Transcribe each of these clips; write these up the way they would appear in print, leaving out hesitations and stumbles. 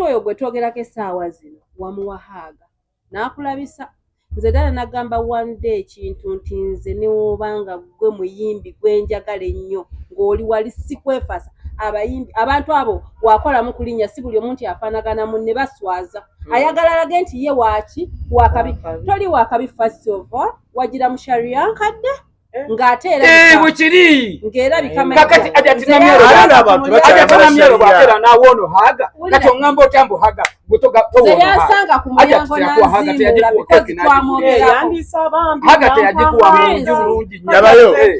oyo gwe twogerako essaawa zino wamuwahaaga n'akulabisa nze ddala nagamba one day ekintu nti nze neobanga gwe muyimbi gwenjagala ennyo ng'oli wali sikwefasa abayimbi abantu abo wakolamu kulinnya si buli omuntu yafaanagana munne baswaza ayagala alage nti ye waaki wakabi toli wakabi first of all wagira mushariya nkadde ng'ate era bukiri ng'era bikama kakati ajatinamyero bwatera nawono haga kati oŋŋamba otambo haga yasanga ku mulyango n'azimula because haga teyagikuwa mulungi bulungi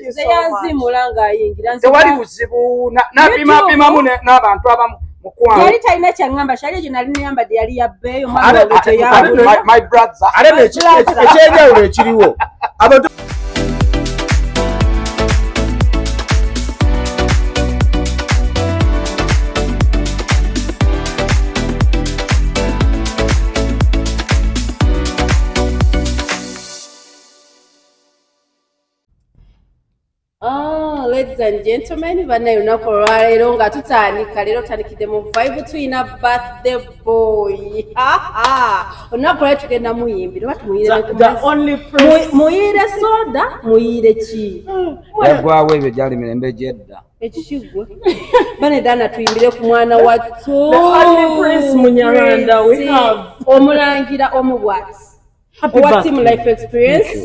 ze yazimula ng'ayingira tewali buzibu napimapimamu n'abantu abamu yali talina kyaŋŋamba shali ekyo nali niyambadde yali yabbeeyo my brother ate ekyenjawulo ekiriwo ladies and gentlemen, bana lunaku olwaleero nga tutandika leero tutandikidde mu vibe tuyina birthday boy. Olunaku lwaleero tugenda muyimbira muyire soda muyire ki yagwawo ebyo gyali mirembe gyedda ekikigwe bana eddaana tuyimbire ku mwana wattu omulangira omubwati owa team life experience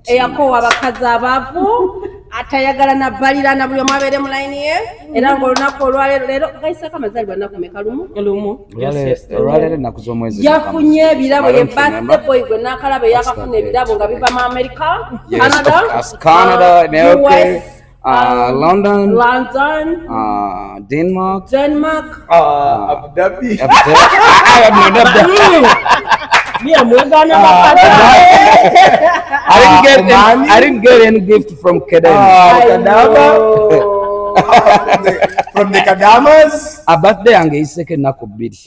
eyakoowa abakazi abaavu atayagala nabbalirana buli omu abeere mu layini ye era ng'olunaku olwaleero leero gayisako amazaalibwa nnaku meka lumu olwaleero ennaku z'omwezi yafunye ebirabo ye birthday boy gwe n'akalaba eyakafuna ebirabo nga biva mu America Canada America London Denmark Abu Dhabi I didn't get any gift from from the Kadamas. A birthday yange iseke ennaku bbiri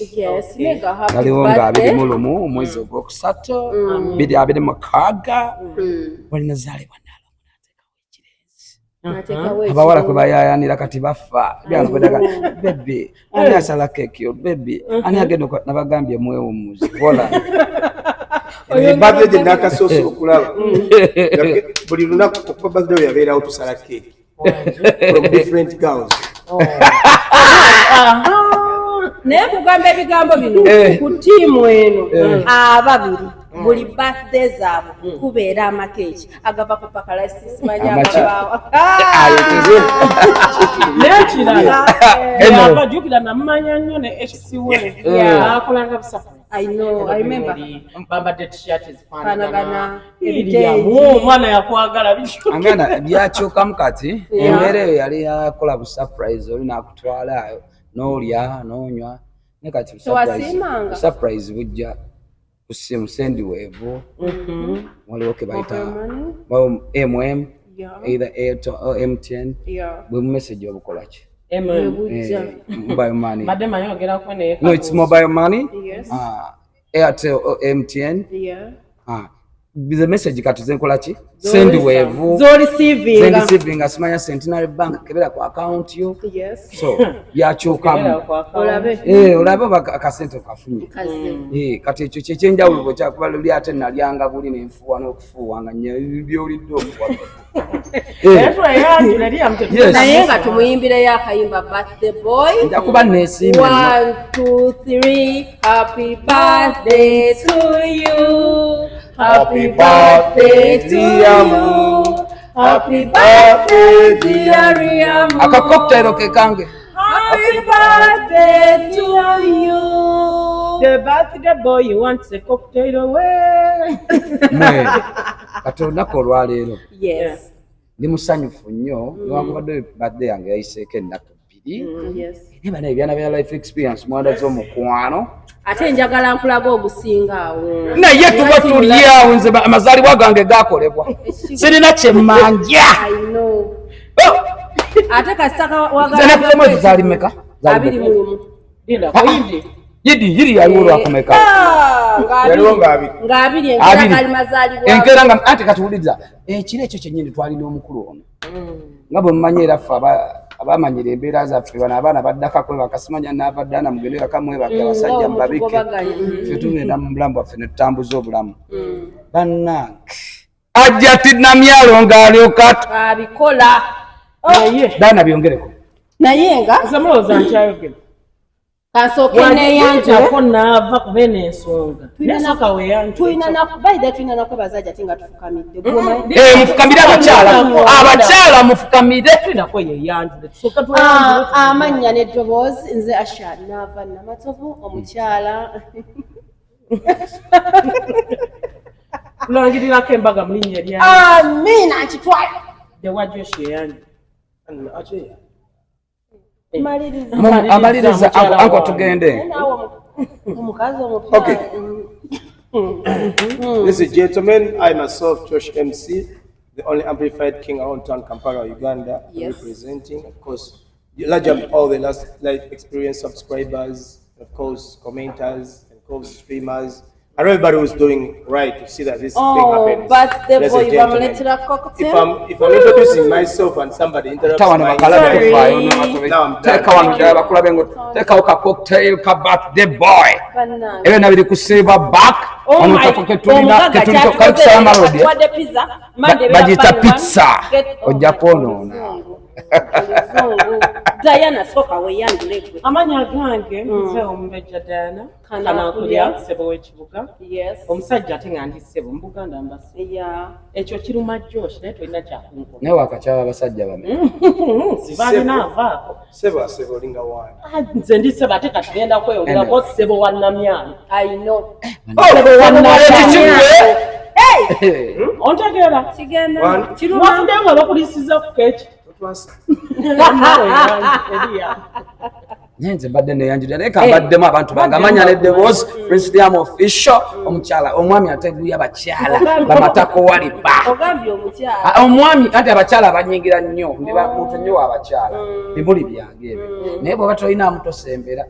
galiwo nga 21 omwezi ogwokusatu 26 walinazaalibwa abawala kwe bayayanira kati bafa byanakweddaga bebe ani asala keki yo bebe ani agenda nabagambye mwewumuzi kola birthday gye nakasoose okulaba buli lunaku okuva birthday yabeerawo tusala keki from different girls naye kugamba ebigambo bino ku ttiimu eno ababiri buli birthday zaabwe kubeera amakeeki agava ku pakalasisi manyabaawa nekirala abajjukira namumanya nnyo ne HCW akolanga busafu I remember bambadde t-shirt fanagana omwana yakwagala angana byakyukamu kati embeera eyo yali yakola bu surprise oli nakutwalayo n'olya n'onywa ne kati surprise bujja kusimu sendwave waliwo ke bayita MM either Airtel or MTN bwe message obukola ki mobile money no it's mobile money Airtel or MTN the message kati zenkola ki sendwave zo receiving asimanya Centenary Bank kebera ku account yo so yakyukamu olabe akasente okafunye kati ekyo kyekyenjawulo bwe kyakuba luli ate nalyanga buli nenfuwa n'okufuuwa nga byolidde okuwa naye nga tumuyimbireyo akayimba birthday boy njakuba neesimbe 1 2 3 happy birthday to you. Happy birthday to you. Happy birthday dear Riamu. Aka cocktail ke kange. Happy birthday to you. The birthday boy you want a cocktail away. Kati olunaku olwaleero. Yes. Ndi musanyufu nnyo lwakubadde birthday yange yayiseeko ennaku bbiri. Niba n'ebyana bya life experience mwanda z'omukwano. Ate njagala nkulaga obusinga awo naye tuba tulyawo nze amazaalibwa gange gakolebwa sirina kyemmanja ate kasitaka wagala zaali meka abiri mu yidi yaliwo lwakumeka yaliwo nga abiri enkeera nga ate katuwuliriza ekiro ekyo kyennyini twalina omukulu ono nga bwe mumanyi era ffe abamanyira embeera zaffe bano abaana baddaka kwebaka simanya n'abaddana mugende bakamwebaka abasajja mubabike ffe tugenda mu bulamu bwaffe ne tutambuza obulamu bannange Hajjati Namyalo ng'alyoka abikola Dana byongereko naye nga Samuloza nkyayogera kasooke neyanjule ko naava kubene ensonga nesooka weyanjule tulina nakubaida tulina nakwebaza Hajjati nga tufukamidde mufukamire abakyala mufukamire tulinako yeyanjule tusooka amannya n'eddoboozi nze Asha naava Namatovu omukyala kulangirirako embaga mu linnya lya amiina nkitwale tewajjoshi yeyanjule amaliriza anko tugende omukazi omupya Okay. Ladies and gentlemen, I myself, Josh MC, the only amplified king around town, Kampala, Uganda, Yes. representing, of course, large of all the last life experience subscribers, of course, commenters, and of course, streamers, and everybody was doing right to see that this thing happens. but the Ladies boy and gentlemen, bamuletera if cocktail I'm introducing myself and somebody interrupts tawana my bakalabe Sorry. teka wano ddala bakulabe ngo tekawo ka cocktail ka birthday boy bannange ebyo nabiri kusiiba back kalikusala malodi bagiyita pizza ojja kwonoona Diana soka weyanjule gwe amanya gange nze omumbejja Diana kanakulya ssebo w'ekibuga yes omusajja ate nga ndi ssebo mu Buganda mbasi yeah ekyo kiruma Josh naye tolina kyakunko naye wakakyala abasajja bame sibalina avaako Sebo linga wine. nze ndi ssebo ate katugenda kweyongerako ssebo wa Namyalo I know ssebo wa Namyalo ontegeera kigenda wafudde nga bakulisiza ku keeki nze mbadde neyanjulira naye kambaddemu abantu bange amanya neddoboozi President official omukyala omwami ateguye abakyala bamatako waliba ogambye omukyala omwami anti abakyala banyingira nnyo muntu nnyo w'abakyala bimuli byange ebyo naye bw'oba tolinamu tosembera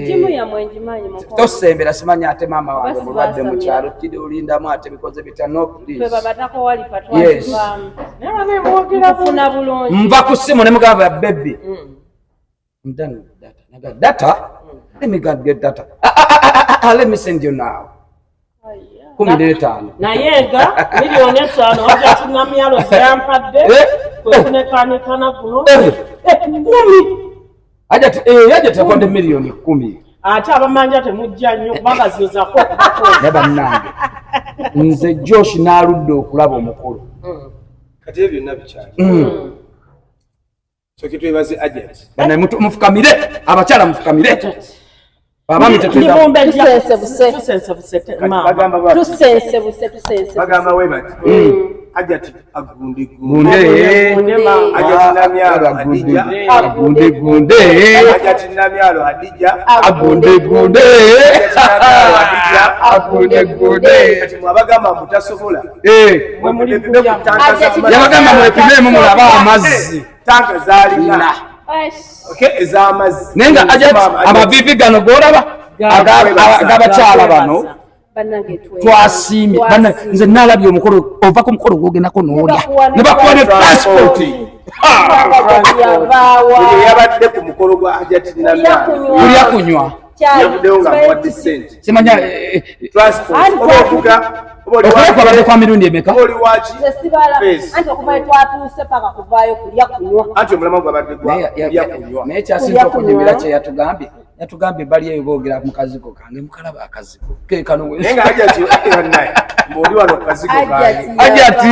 timu yamwe ngimanyi muko tosembera simanya ate maama wange mulwadde mu kyalo kiri olindamu ate bikoze bitya no ffe please babatako wali Yes. patwavaamu naye baneebogera kufuna bulungi nva ku ssimu ne mugamba baby I'm done with data. I got data. Let me get data. Let me send you now. 15. naye nga miliyoni 5 Hajjati Namyalo zeyampadde kwekunekanikana guno 10 Hajjati akwande miliyoni 10. ate abamanja temujja nnyo kubanga ziyozako Ne bannange. Nze Josh n'aludde okulaba omukulu. Kati ebyo byonna bikyali. So kitwebaze Hajjati. Bana mufukamire abakyala mufukamire. Abaami tetweza. Bagamba ba. tusensebuse Bagamba we bati. Hajjati agunde Gunde. Hajjati Namyalo Hadija. Agunde gunde. Hajjati Namyalo Hadija. Agunde gunde. Hadija. Agunde gunde. Kati mwabagamba mutasobola. Yabagamba mwepimemu mulaba amazzi. Tanka zalina. Okay, ez'amazzi. Naye nga amavivi gano g'olaba ag'abakyala bano twasiimye nze naalabye omukolo ova ku mukolo gw'ogendako n'olya ne bakuwa ne transport Buli yabadde ku mukolo gwa Hajjati Namyalo. kulya kunywa Yavuddeyo nga muwadde ssente. simanya Transport. Oba ovuga. okulya kwabadde kwa mirundi emeka Oli waki? anti okuva twatuuse paka kuvaayo kulya kunywa Anti omulama gwabadde gwa kulya kunywa. naye kyasinza okunyumira kye yatugambye bali eyo boogera mukazigo kange mukalaba akazigo kekano Naye nga Hajjati naye mb'oli wano ku kazigo kange. Hajjati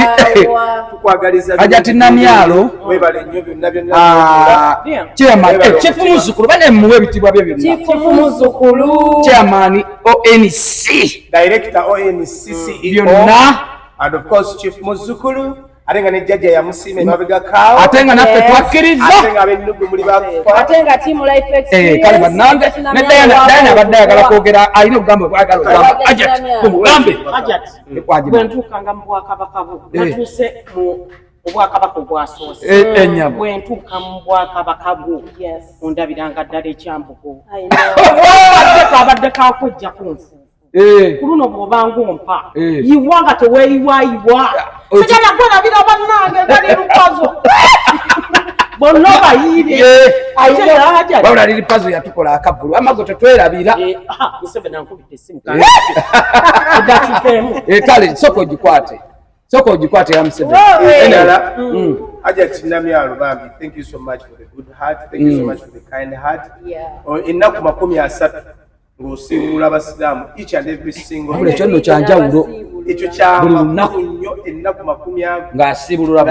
Tukwagaliza Hajjati Namyalo webale nnyo byonna byonna. chairman chief muzukulu bane muwe bitibwa bye byonna chifu muzukulu chairman ONC Director ONCC byonna and of course Chief Muzukulu ate nga ne jjajja yamusiima emabega kaawo ate nga naffe twakkiriza ate nga ab'ennugu muli bakufa. ate nga timu life kale bannange ne Diana abadde ayagala kwogera alina obugamba bwagala ogamba Hajjati tumugambe Hajjati ekwagima bwe ntuukanga mu bwakabaka bwo natuuse mu obwakabaka obwasoose ennyama bwe ntuuka mu bwakabaka bwo ondabiranga ddala ekyambugo abadde kakojja kunfu ku luno bw'obanga ompa yiwa nga teweeyiwayiwa sigala gwerabira bannange gali lukazo bonna bayire wabula liri puzzle yatukola akabulu amago tetwerabira Museveni ankubidde essimu kale soko ogikwate ya Museveni endala Hajjati Namyalo bambi, thank you so much for the good heart, thank you so much for the kind heart. Ennaku 30 ng'osiibula abasiraamu each and every single ekyo nno kyanjawulo ekyo kyamaku nnyo ennaku 30 ng'asiibulula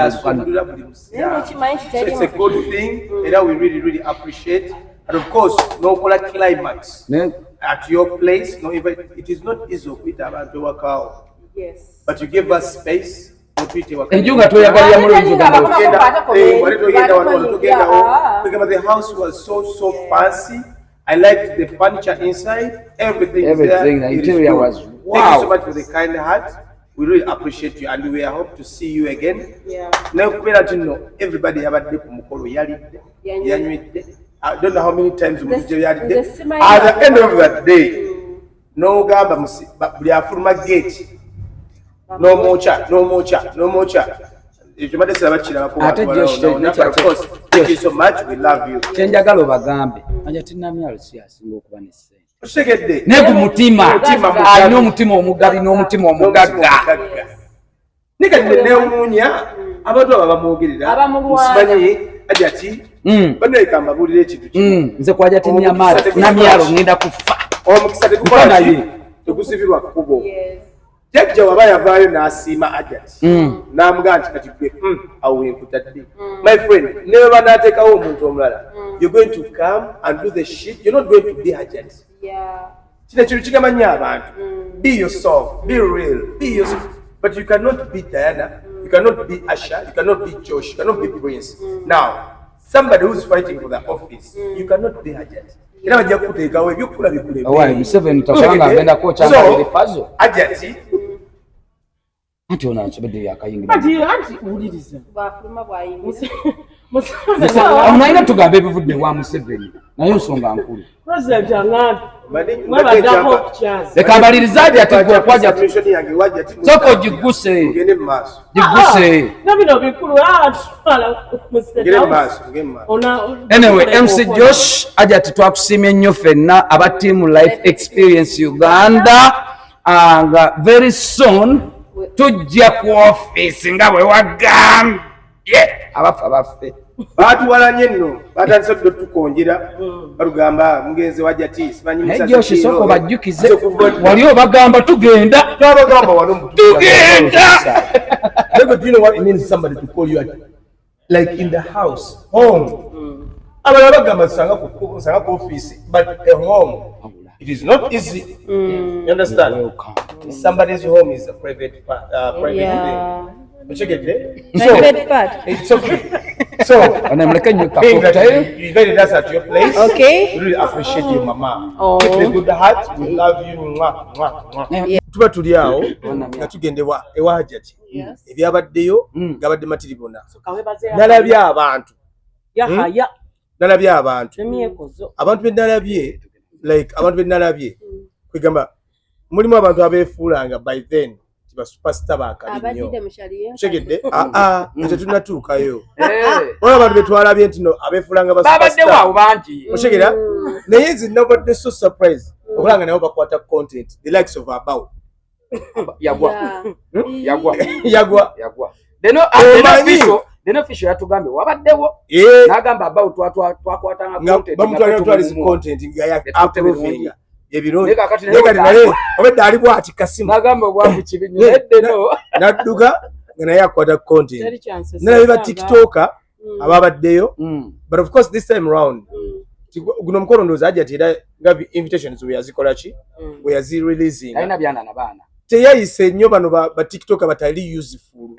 buli musiraamu. So it's a good thing era we really appreciate, and of course n'okola climax at your place. No, it is not easy okuyita abantu ewakaawo, but you give us space. enjunga toyagalira mulungi the house was so fancy. I liked the furniture inside, everything there. The interior was wow. Thank you so much for the kind heart. We really appreciate you, and we hope to see you again. Now, everybody yabadde ku mukolo yalidde yanywedde. I don't know how many times we yalidde. At the end of that day, no gamba buli afuluma gate. No more chat. Thank you so much. We love you. Kyenjagala obagambe Hajjati Namyalo si asinga okuba n'essente ne ku mutima alina omutima omugabi n'omutima omugagga nekatineewuunya abantu abo bamwogerera nsimanyi Hajjati banaika mbabuulira ekintu nze ku Hajjati Namyalo ngenda kufa omukisa tegusibirwa kkubo. Jajja waba yavaayo n'asiima Hajjati n'amugaa nti kati gwe awo wenkutadde. My friend, never banateekawo omuntu omulala, you're going to come and do the shit. You're not going to be Hajjati. Kino ekintu kigamba nnyo abantu. Be yourself, be real, be yourself. But you cannot be Diana, you cannot be Asha, you cannot be Josh, you cannot be Prince. Now, somebody who's fighting for the office, you cannot be Hajjati. Era bajja kuteekawo ebyokukula bikulebe. Museveni tasolanga agenda kwokyanga puzzle. Hajjati anti ono asobedde yakayingira anti uliriza omulina tugamba ebivudde wa Museveni naye nsonga nkulu president angana mwabadako okukyaza leka abaliriza Hajjati gwe okwaja soko giguse nabino bikulu anyway MC Josh Hajjati twakusiimye nnyo ffenna aba Team Life Experience Uganda nga very soon tujja ku office nga bwe wagambye abafa baffe baatuwalanye nno batandise tukonjera balugamba mugenzi wa Hajjati simanyi musasi soko bajjukize wali obagamba tugenda twabagamba wano tugenda. Do you know what it means somebody to call you like in the house home abala bagamba sanga ku office but a home it is not easy. You understand? Somebody's home is a private thing. Check it there. Private part. It's okay. So, and I'm like, you invited us at your place. Okay. We really appreciate you, Mama. Keep the good heart. We love you. Tuba tuli awo nga tugende ewa Hajjati. Ebyabaddeyo gabadde matiribona. Nalabye abantu. Nalabye abantu. Abantu be nalabye like abantu be nalabye kwegamba mulimu abantu abeefuulanga by then tiba superstar bakalinnyo chegedde nze tunatuukayo olaba abantu betwalabye nti no abeefuulanga babadde waawo bangi oshegera naye nze nabadde so surprise okulanga nabo bakwata content the likes of Abao yagwa Deno official yatugambye wabaddewo n'agamba Abao twakwatanga content nga ya approving ebiro naye obedde ali bwati kasimu n'agamba obwavu kibinyo eddeno nadduka nga naye akwata content nalabe ba tiktoker ababaddeyo but of course this time round guno mukolo ndowooza Hajjati era nga invitations we yazikola ki we yazireleasing alina byana na baana teyayise nnyo bano ba tiktoker batali useful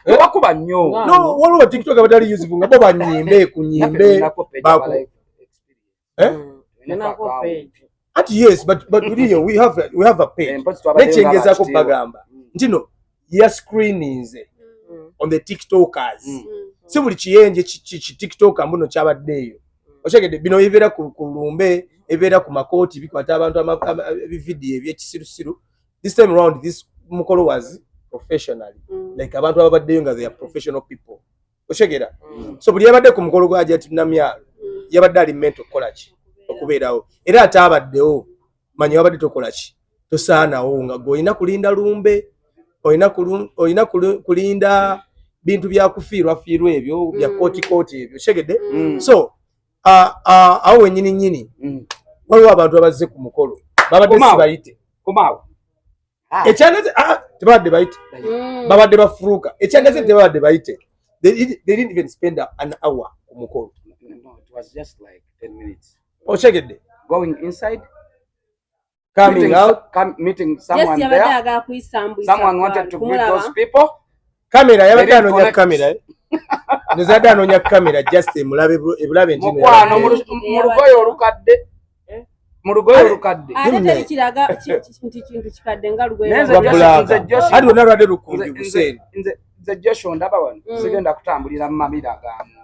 bakuba nnyo no waliwo ba tiktoker batali useful nga bo banyimbe kunyimbe bako yes but really we have a page nekyengezako bagamba ntino ya screenings on the tiktokers si buli kiyenje ki tiktoker mbuno kyabaddeeyo okyegedde bino ebibeera ku lumbe ebibeera ku makooti bikwata abantu ebividiyo ebyekisirusiru this time around this mukolo was professionally like abantu ababaddeyo nga they are professional people oshegera so buli yabadde ku mukolo gwa Jet Namyalo yabadde ali mental kolaki okubeerawo era atabaddewo manya yabadde tokolaki tosaanawo nga goyina kulinda lumbe oyina kulinda bintu bya kufiirwa ebyo bya kooti ebyo shegede so awo nyini waliwo abantu abazze ku mukolo babadde sibayite komaawo ekyangaze tebabadde bayite babadde bafuruuka ekyangaze tebabadde bayite they didn't even spend an hour ku mukolo. No, it was just like 10 minutes. Oshegede going inside, coming out, meeting someone there. Someone wanted to greet those people. Camera yabadde anonya camera nezadde anonya camera just emulabe ntino mukwano mu lugoye olukadde mu lugoye olukadde ate teri kiraga kintu kikadde nga lugoye adi wonna lwadde lukungi buseni nze Joshua ndaba wano sigenda kutambulira mu mabira ga muntu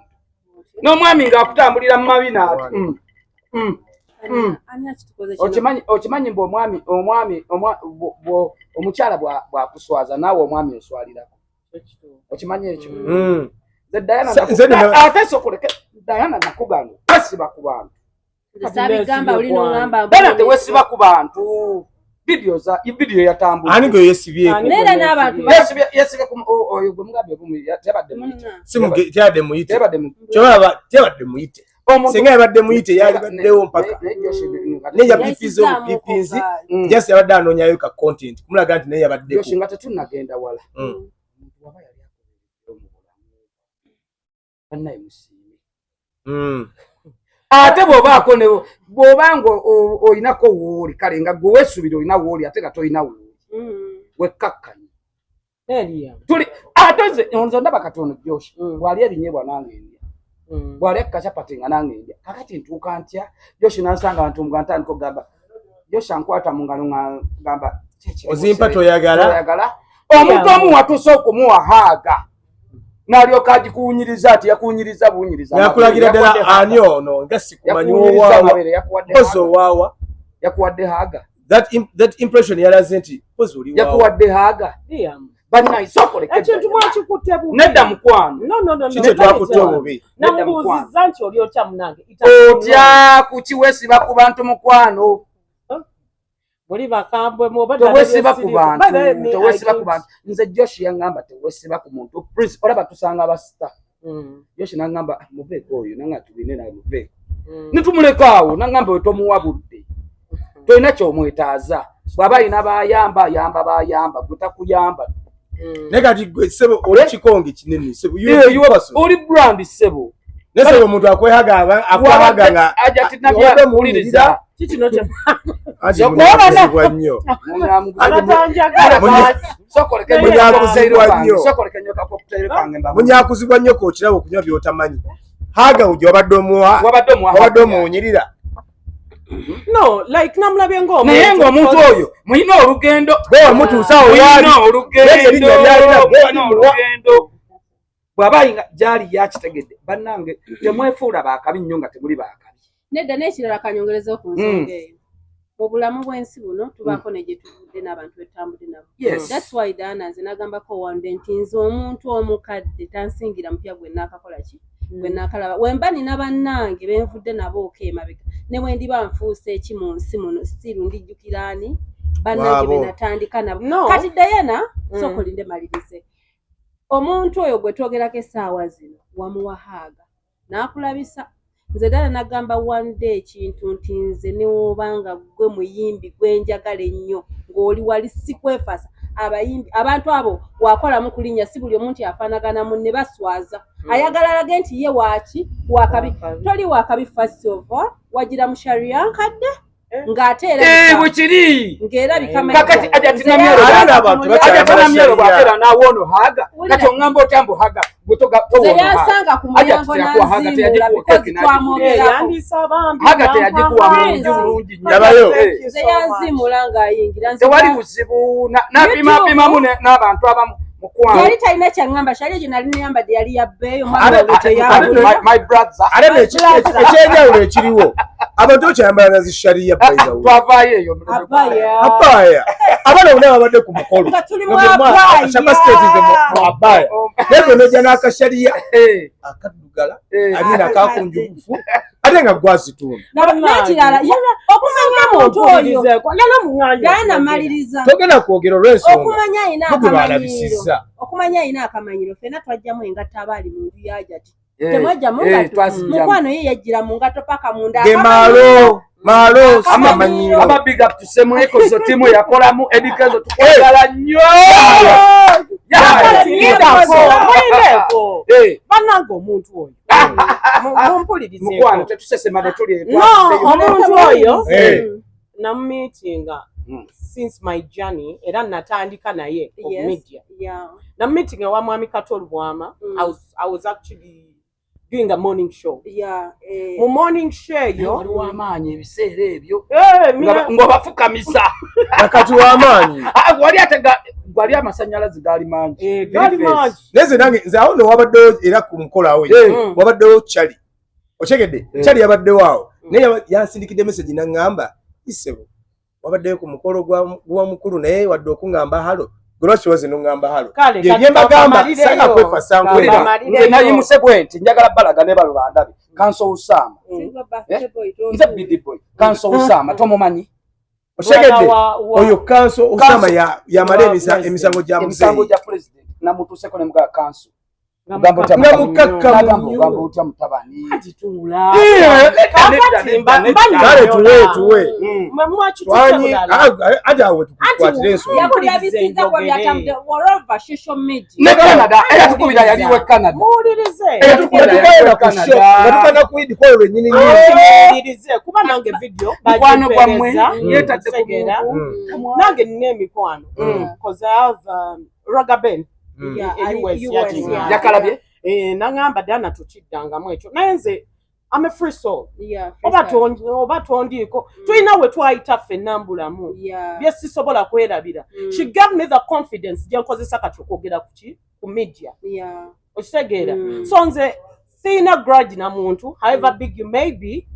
n'omwami ng'akutambulira mu mabina okimanyi mbu omukyala bw'akuswaza naawe omwami oswalirako okimanyi ekyo ate sokoleke Diana nakugamba tesiba ku bantu bana tewesiba ku bantu video yatambula ani gwe yesibyeko nera n'abantu yesibe oyo gwe mugambye tebadde muyite tebadde muyite singa yabadde muyite yali baddewo mpaka naye yapipiza obupipinzi just yabadde anoonyayo ka content kumulaga nti naye yabaddewo nga tetunnagenda wala waba yali bannaye musiime ate bw'obanga oyinako wooli kale nga gwe weesubira olina wooli ate nga tolina wooli wekkakkanya tuli ate nze ndaba katono Josh bw'ali erinyebwa nange ndya bw'ali ekkacapati nga nange ndya kakati ntuuka ntya Josh nansanga abantu nga ntandika okugamba Josh ankwata mu ngalo nga gamba ozimpa toyagala omuntu omu watuuse okumuwa haaga n'alyoka agikuwunyiriza ati yakuwunyiriza buwunyiriza yakulagira ddala ani ono nga sikumanyi owaawa yakuwadde haaga that impression yalaze nti pozi oli yakuwadde haaga ekintu mwakikutte bubi nedda mukwano kiki twakutte obubi namubuuzizza nti oli otya munange otya kukiwesiba ku bantu mukwano muri bakambwe tewesiba ku bantu nze Josh yangamba tewesiba ku muntu prince olaba tusanga abasita Josh nangamba muveeko oyo nanga tubine naye muveeko nitumulekaawo nangamba oyo tomuwabudde tolina kyomwetaaza bw'aba alina bayamba gutakuyamba naye kati gwe ssebo oli kikonge kinene ssebo oli brand ssebo nesebo omuntu akwehaga akwahaga nga ajatinabyawuliriza kikino kye munyakuzibwa nnyo munyakuzibwa nnyo kookirabo okunywa byotamanyi haga ujo wabadde omuwunyirira no like namulabye naye ng'omuntu oyo mulina olugendo mutuusawo bw'aba gyali yakitegedde bannange temwefuula baakabi nnyo nga temuli baakabi nedda n'ekirala kanyongerezeho ku nsonga eyo mu bulamu bw'ensi buno tubaako ne gye tuvudde n'abantu betambudde nabo that's why Diana nze nagambako wande nti nze omuntu omukadde tansingira mupya gwe naakakola ki gwe naakalaba wemba nina bannange benvudde nabo ok'emabega ne bwe ndiba nfuusa eki mu nsi muno stiru ndijjukira ani bannange be natandika nabo kati Diana sokolinde malirize omuntu oyo gwe twogerako essaawa zino wamuwahaaga n'akulabisa nze ddala nagamba one day ekintu nti nze newoobanga gwe muyimbi gwenjagala ennyo ng'oli wali sikwefasa abayimbi abantu abo wakolamu kulinnya si buli omuntu yafaanagana munne baswaza ayagala alage nti ye waaki wakabi toli wakabi first of all wagira mu sharia nkadde ng'ate era bwekiri ng'erabika kakati ajatinamyero bw'abeera n'awoono haga kati oŋŋamba otya mbu haga yasanga ku mulyango n'azimula because haga teyagikuwa mulungi bulungi yabayo ze yazimula ng'ayingira tewali buzibu napimapimamu n'abantu abamu mukwano yali talina kyaŋŋamba sharia gye nali neyambadde yali yabbeeyo my brother ate ekyenjawulo ekiriwo abantu kyambala na zisharia by the way twavayo eyo abaya abana bonna babadde ku mukolo Shaka State mu abaya lero noja n'akasharia akaddugala alina kakunjufu ate nga gwazitunda n'ekirala okumanya muntu oyo yana maliriza togenda kwogera olw'ensonga okumanya ayina akamanyiiro okumanya ayina akamanyiro fena twajjamu engatta abaali mu nju yajati temwajja mukwano ye yajjira mu ngato paka munda malo akamanyiro aba big up to Semweko zo timu yakolamu edikezo tukwagala nnyo bananga omuntu oyo mumpulirize mukwano tetusesemane tuli omuntu oyo namumeetinga since my journey era natandika naye of media namumeeting ewa mwami Katolu Bwama. I was actually doing a morning show. Mu morning show yo wali wamaanyi ebiseera ebyo ng'obafukamisa nakati wamaanyi wali atega gwali amasannyalaze gaali mangi neze nange nze awo newabaddewo era ku mukolawo wabaddewo Chali okyegedde Chali yabaddewo awo naye yansindikidde message naŋŋamba isebo wabaddeyo ku mukolo gwa mukulu naye wadde okuŋŋamba halo Groshi wazi nungamba halo. Ye mbagamba sana kwefa sankwera. Nze nayimuse bwenti njagala balaga ne balwandabe. Kanso Usama. Nze bidi boy. Kanso Usama tomumanyi. Oshegede oyo Kanso Usama ya maremisa emisango gya muzee. Emisango gya president na mutuseko ne mga Kanso. Ngambo utya mutabani. Atitula. Kale tuwe. Twani aja wetu kwatire enso. Yakulabisiza kwa byatamde wherever social media. Ne Canada era tukubira yaliwe Canada. Muulirize. Tukubira kushoka. Nataka kuidi kwa wenyini nyinyi. Muulirize kuba nange video bakwano kwamwe yetadde kugera. Nange nine mikwano. Cause I have Raga Ben. Yakalabye nangamba dana tukiddangamu ekyo naye nze I'm a free soul oba tondiiko tulina we twayita ffenna mbulamu bye sisobola kwerabira she gave me the confidence gye nkozesa kati okwogera ku media okitegeera so nze siina grudge na muntu however big you may be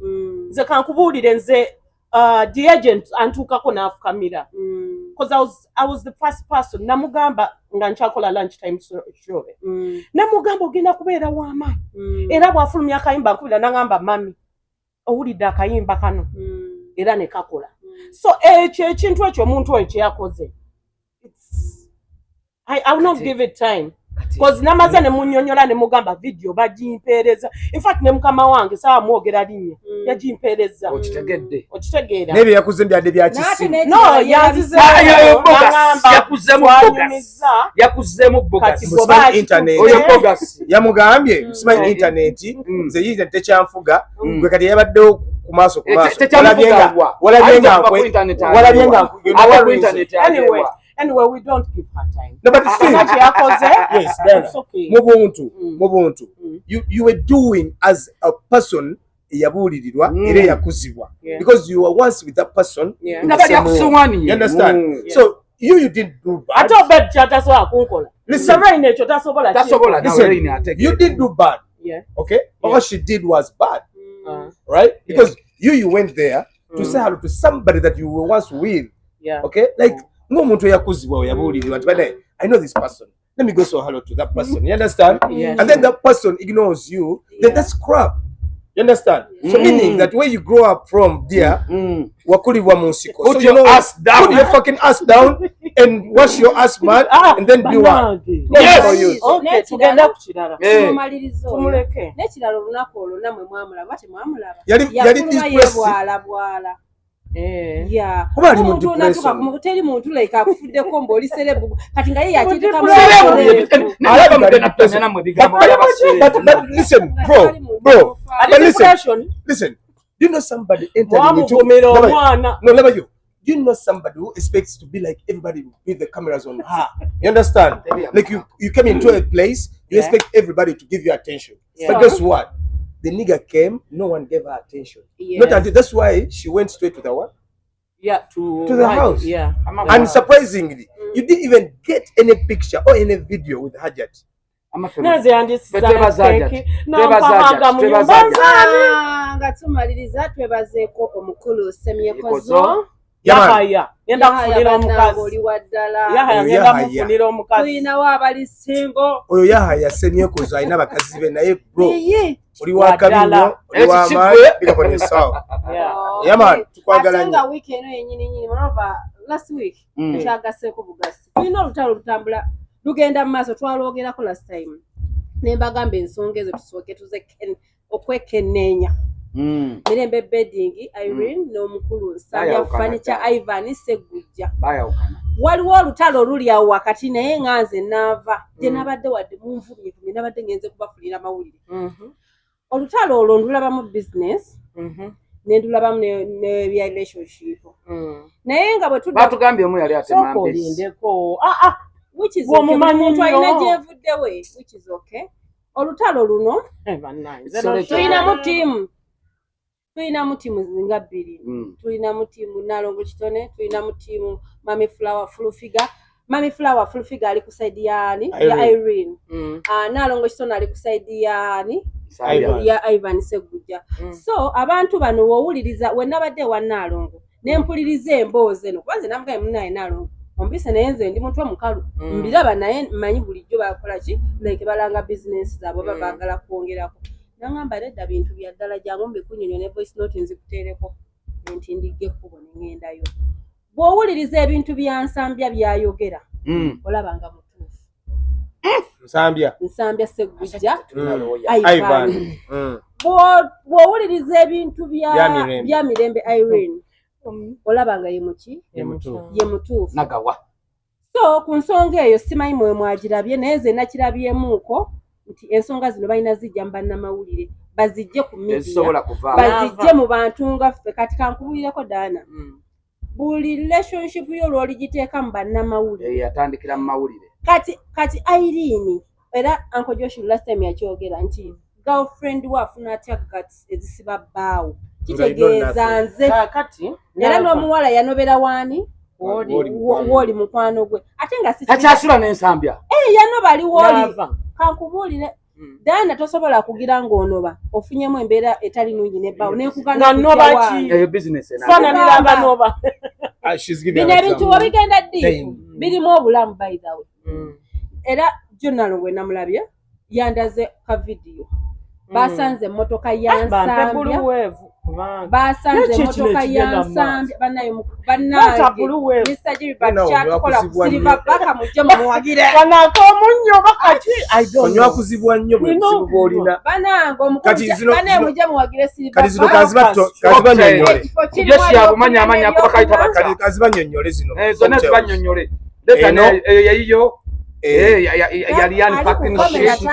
nze kankubuulire nze the agent antuukako n'afukamira because I was the first person namugamba nga nchakola lunch time show namugamba ogenda kubeera w'amaanyi era bw'afulumya akayimba nkubira nangamba mami owulidde akayimba kano era ne kakola so ekyo ekintu ekyo omuntu oyo kyeyakoze I will not give it time because namaze ne munnyonnyola ne mugamba video bagimpeereza in fact ne mukama wange saawa mwogera linnya yagimpeereza okitegeera nebe yakuze mbyadde bya kisi no yanzize yakuzemu bogas internet oyo bogas yamugambye simanyi internet nze yita tekyanfuga gwe kati yabaddewo ku maaso Anyway, we don't give her time. No, but still, yes, that's okay. Mubuntu. You were doing as a person yabulirirwa ere yakuzibwa because you were once with that person. You understand? So you didn't do bad. I don't bet that's what I call. Listen, listen, you didn't do bad. Yeah. Okay? But what she did was bad. Right? Because you went there to say hello to somebody that you were once with. Yeah. Okay? Like no muntu yakuzibwa yabulirirwa but I know this person. Let me go say hello to that person. You understand? Yeah. And then that person ignores you. Then that's crap. You understand? So meaning that where you grow up from there, wakuli wa musiko. Put your ass down. Put your fucking ass down and wash your ass man and then be one. Yes. Okay, tugenda kuchirara. Tumuleke. Nechirara olunaku olwo namwe mwamulaba temwamulaba. Yali depressed. Bwala. Yeah. Kuba ali mu depression. Teri muntu like akufuddeko mboli celebu kati nga ye yakiteka alaba mugenda tutanya namwe bigambo by'abasere. But listen, bro. Listen. Do you know somebody entering into no, never you. Do you know somebody who expects to be like everybody with the cameras on her? You understand? Like you come into a place, you expect everybody to give you attention. But guess what? The nigga came, no one gave her attention. Not until that's why she went straight to the what? Yeah, to the house. Yeah. And surprisingly, you didn't even get any picture or any video with Hajat. Naze yandisizana nampahaga mu nyumba zange nga tumaliriza twebazeeko omukulu Semyekozo Yahaya yenda kufunira omukazi oli waddala Yahaya yenda mufunira omukazi tulinawo abali singo oyo Yahaya Semyekozo alina bakazi be naye bro oli wakabinyo oli wamaanyi birakonesawo yaman tukwagala nnyo wiiki eno yennyini moreover last week kyagaseeko bugasi tulina olutalo lutambula lugenda mu maaso twalwogerako last time ne mbagamba ensonga ezo tusooke tuze okwekenneenya Mirembe Bedding Irene n'omukulu Nsambya Furniture Ivan Segujja waliwo olutalo oluli awo wakati naye nganze naava gye nabadde wadde munvumye nabadde ngenze kubafunira mawulire olutalo olwo ndulabamu business nendulabamu ne relationship naye nga bwe batugambye omu yali atemambeko which is okay omuntu alina gyevuddewe which is okay olutalo luno tulinamu tiimu nga bbiri tulinamu tiimu Nalongo Kitone tulinamu tiimu Mami Flower Full Figure ali ku side yaani ya Irene Nalongo Kitone ali ku side yaani ya Ivan Segujja so abantu bano wowuliriza we nabadde wa Nalongo nempuliriza emboozi eno kuba nze namugaye munaye Nalongo ompise naye nze ndi muntu omukalo mbiraba naye mmanyi bulijjo bakola ki like balanga business zaabwe baagala kwongerako nangamba nedda bintu bya ddala jangu mbikunyonyo ne voice note nzikuteereko nti ndigge ekkubo ne ŋŋendayo bw'owuliriza ebintu bya Nsambya byayogera olabanga mutuufu Nsambya Segujja Ivan bw'owuliriza ebintu bya Mirembe Irene olabanga ye mutuufu nagawa so ku nsonga eyo simanyi mwe mwagirabye naye nze nakirabyemuuko nti ensonga zino balina zijja mu bannamawulire bazijje ku media bazijje mu bantu nga ffe kati kankubulireko Daana buli relationship yo lw'oligiteeka mu bannamawulire yatandikira mu mawulire kati Irene era Uncle Josh last time yakyogera nti girlfriend we afuna atya guts ezisiba bbaawo kitegeeza nze era n'omuwala yanobera waani wooli mukwano gwe ate nga takyasula n'Ensambya yanoba ali wooli kankubuulire Daana tosobola kugira ng'onoba ofunyemu embeera etali nungi nebbaawo nekugana eyo business bino ebintu webigenda ddiiku birimu obulamu by the way era Jonalo gwe namulabye yandaze ka vidiyo basanze emmotoka ya Nsambya basanze emmotoka ya Nsambya bannange Mr. Gilbert kyatukola kusiriva baka mujje mumuwagire omunnyo bakati onywa kuzibwa nnyo bwe buzibu bw'olina banange omukulu bane mujje muwagire siriva kati zino kazibanyonyole Joshi abumanya amanya kuba kayita kati kazibanyonyole zino zonna zibanyonyole eyo yayiyo yali yani fucking shit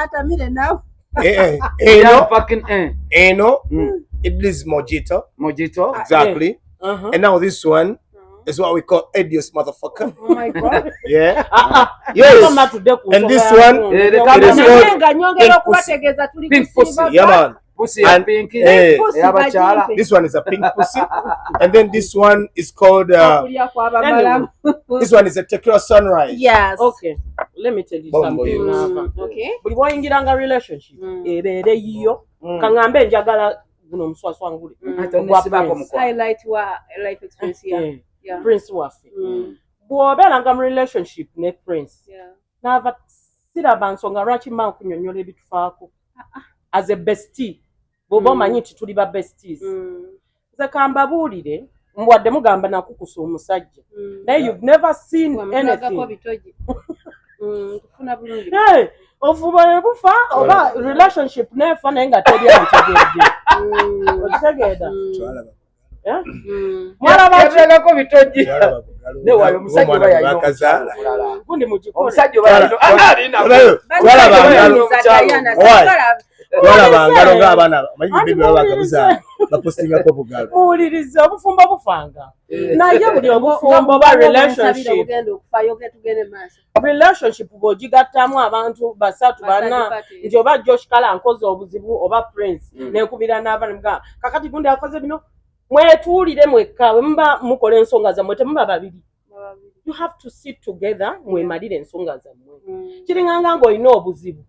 eno Idris Mojito exactly and now this one is what we call Edios motherfucker. Oh my god. Yeah. Yes. And this one it is called Pink Pussy. Yeah man. Pussy and pink. This one is a pink pussy. And then this one is called this one is a Tequila Sunrise. Yes. Okay. Let me tell you something. Okay. Buli wayingiranga relationship ebeere yiyo kangambe njagala guno muswaswa nguli highlight wa life experience ya Prince waffe bw'obeeranga mu relationship ne Prince naava siraba nsonga lwaki mma nkunyonnyola ebitufaako as a bestie bw'oba omanyi nti tuli ba besties nze kambabuulire mbwadde mugamba nakukusa omusajja naye you've never seen anything ofuba bufa oba relationship nefa naye nga teri antegeedde okitegeeda mwalabategako bitoji newayo omusajja oba yayina gundi mugikole omusajja oba yayina twalaba ngalo ng'abaana amanyi bibbi baba bakabuzaala bapostingako bugalo muwulirize obufumbo bufanga naye buli obufumbo oba relationship bw'ogigattamu abantu basatu bana nti oba Josh Kala nkoze obuzibu oba Prince nekubira n'abaana muga kakati gundi akoze bino mwetuulire mwekka bwe muba mukola ensonga zammwe temuba babiri you have to sit together mwemalire ensonga zammwe kiringanga ng'olina obuzibu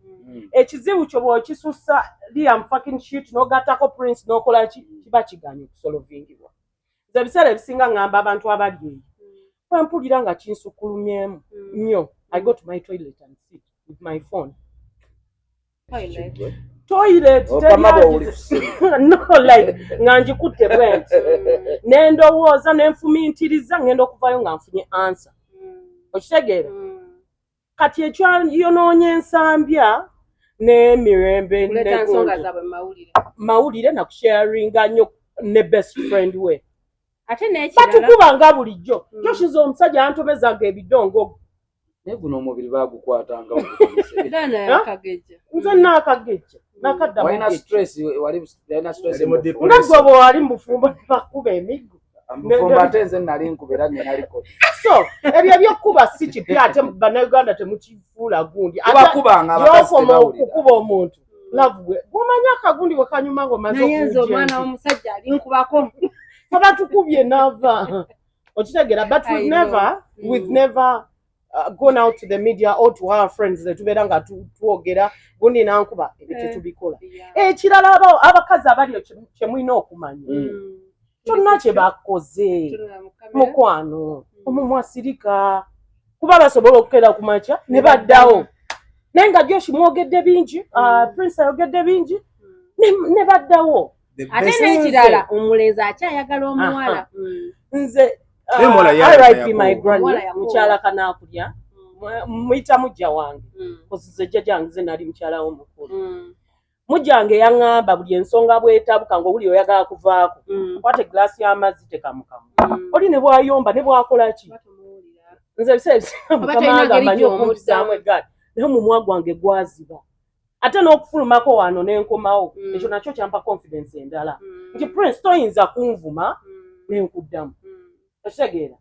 ekizibu kyo bw'okisusa Liam fucking shit n'ogattako Prince n'okola kiba kiganye okusolovingibwa. Nze ebiseera ebisinga ngamba abantu abali eyo bwe mpulira nga kinsukulumyemu nnyo I go to my toilet and sit with my phone. Toilet no like nga njikutte bwenti n'endowooza n'enfumiintiriza ngenda okuvayo nga nfunye answer. Okitegeera kati ekyonoonye ensambya n'emirembe mawulire nakusharinga nnyo ne best friend we batukuba nga bulijjo kyoshiza omusajja yantobezanga ebidongo naye guno omubiri bagukwatanga nze naakagejja nakadda walina stress nga gwe wali mubufumbo bakuba emiggo ate nze nali nkubera nnaliko so ebyo ebyokuba si kipya ate bannayuganda temukifuula gundi bakubanga okukuba omuntu lavwe gwomanyi akagundi bwe kanyuma ng'omaze nayenze omwana w'omusajja alinkubako abatukubye nava okitegeera but we've never gone out to the media or to our friends tubeera nga twogera gundi nankuba ebyo tetubikola ekirala abakazi abali kyemulina okumanya kyonna kye bakoze mukwano omumwasirika kuba basobola okukera ku makya ne baddawo naye nga Josh mwogedde bingi Prince ayogedde bingi ne baddawo ate n'ekirala omulenzi akyayagala omuwala nze RIP my granny mukyala kanaakulya muyita mujja wange kozize jjajjange ze nali mukyala w'omukulu mujjange yaŋŋamba buli ensonga bwetabuka ng'owuli oyagala kuvaako kwata eglaasi y'amazzi tekamukamu oli ne bwayomba ne bwakola ki nze ebiseera amanyi okumpizaamu eggaali naye omumwa gwange gwaziba ate n'okufulumako wano n'enkomawo ekyo nakyo kyampa confidence endala nti Prince toyinza kunvuma nenkuddamu okitegeera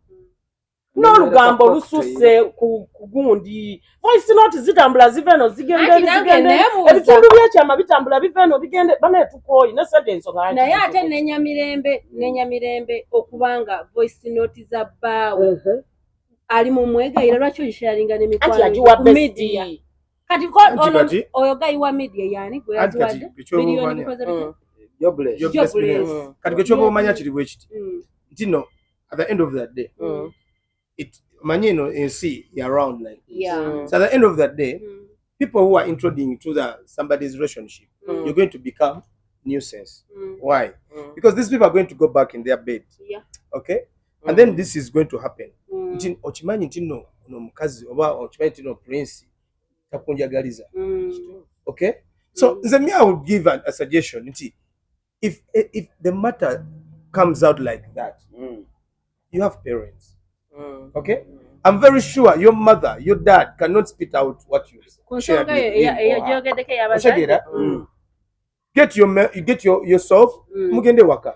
n'olugambo lususse ku gundi voice note zitambula zive eno zigende ebitundu by'ekyama bitambula bive eno bigende banaye tukooyi nesente ensonga naye ate nenyamirembe okubanga voice note za bbaawe ali mu mwegayira lwaki ogisharinga n'emikwano ku media kati oyo gayiwa media yani gwe yaziwadde miliyoni kati gwe kyoba omanya kiri bwe kiti nti no at the end of that day manyi eno ensi around like this. So at the end of that day people who are intruding to somebody's relationship you're going to become nuisance. Why? Because these people are going to go back in their bed. Okay? And then this is going to happen. Okimanyi nti no omukazi oba okimanyi nti no Prince takunjagaliza. Okay? So me I would give a suggestion nti if the matter comes out like that you have parents. Okay? I'm very sure your mother, your dad cannot spit out what you shared with him. Get yourself mugende waka.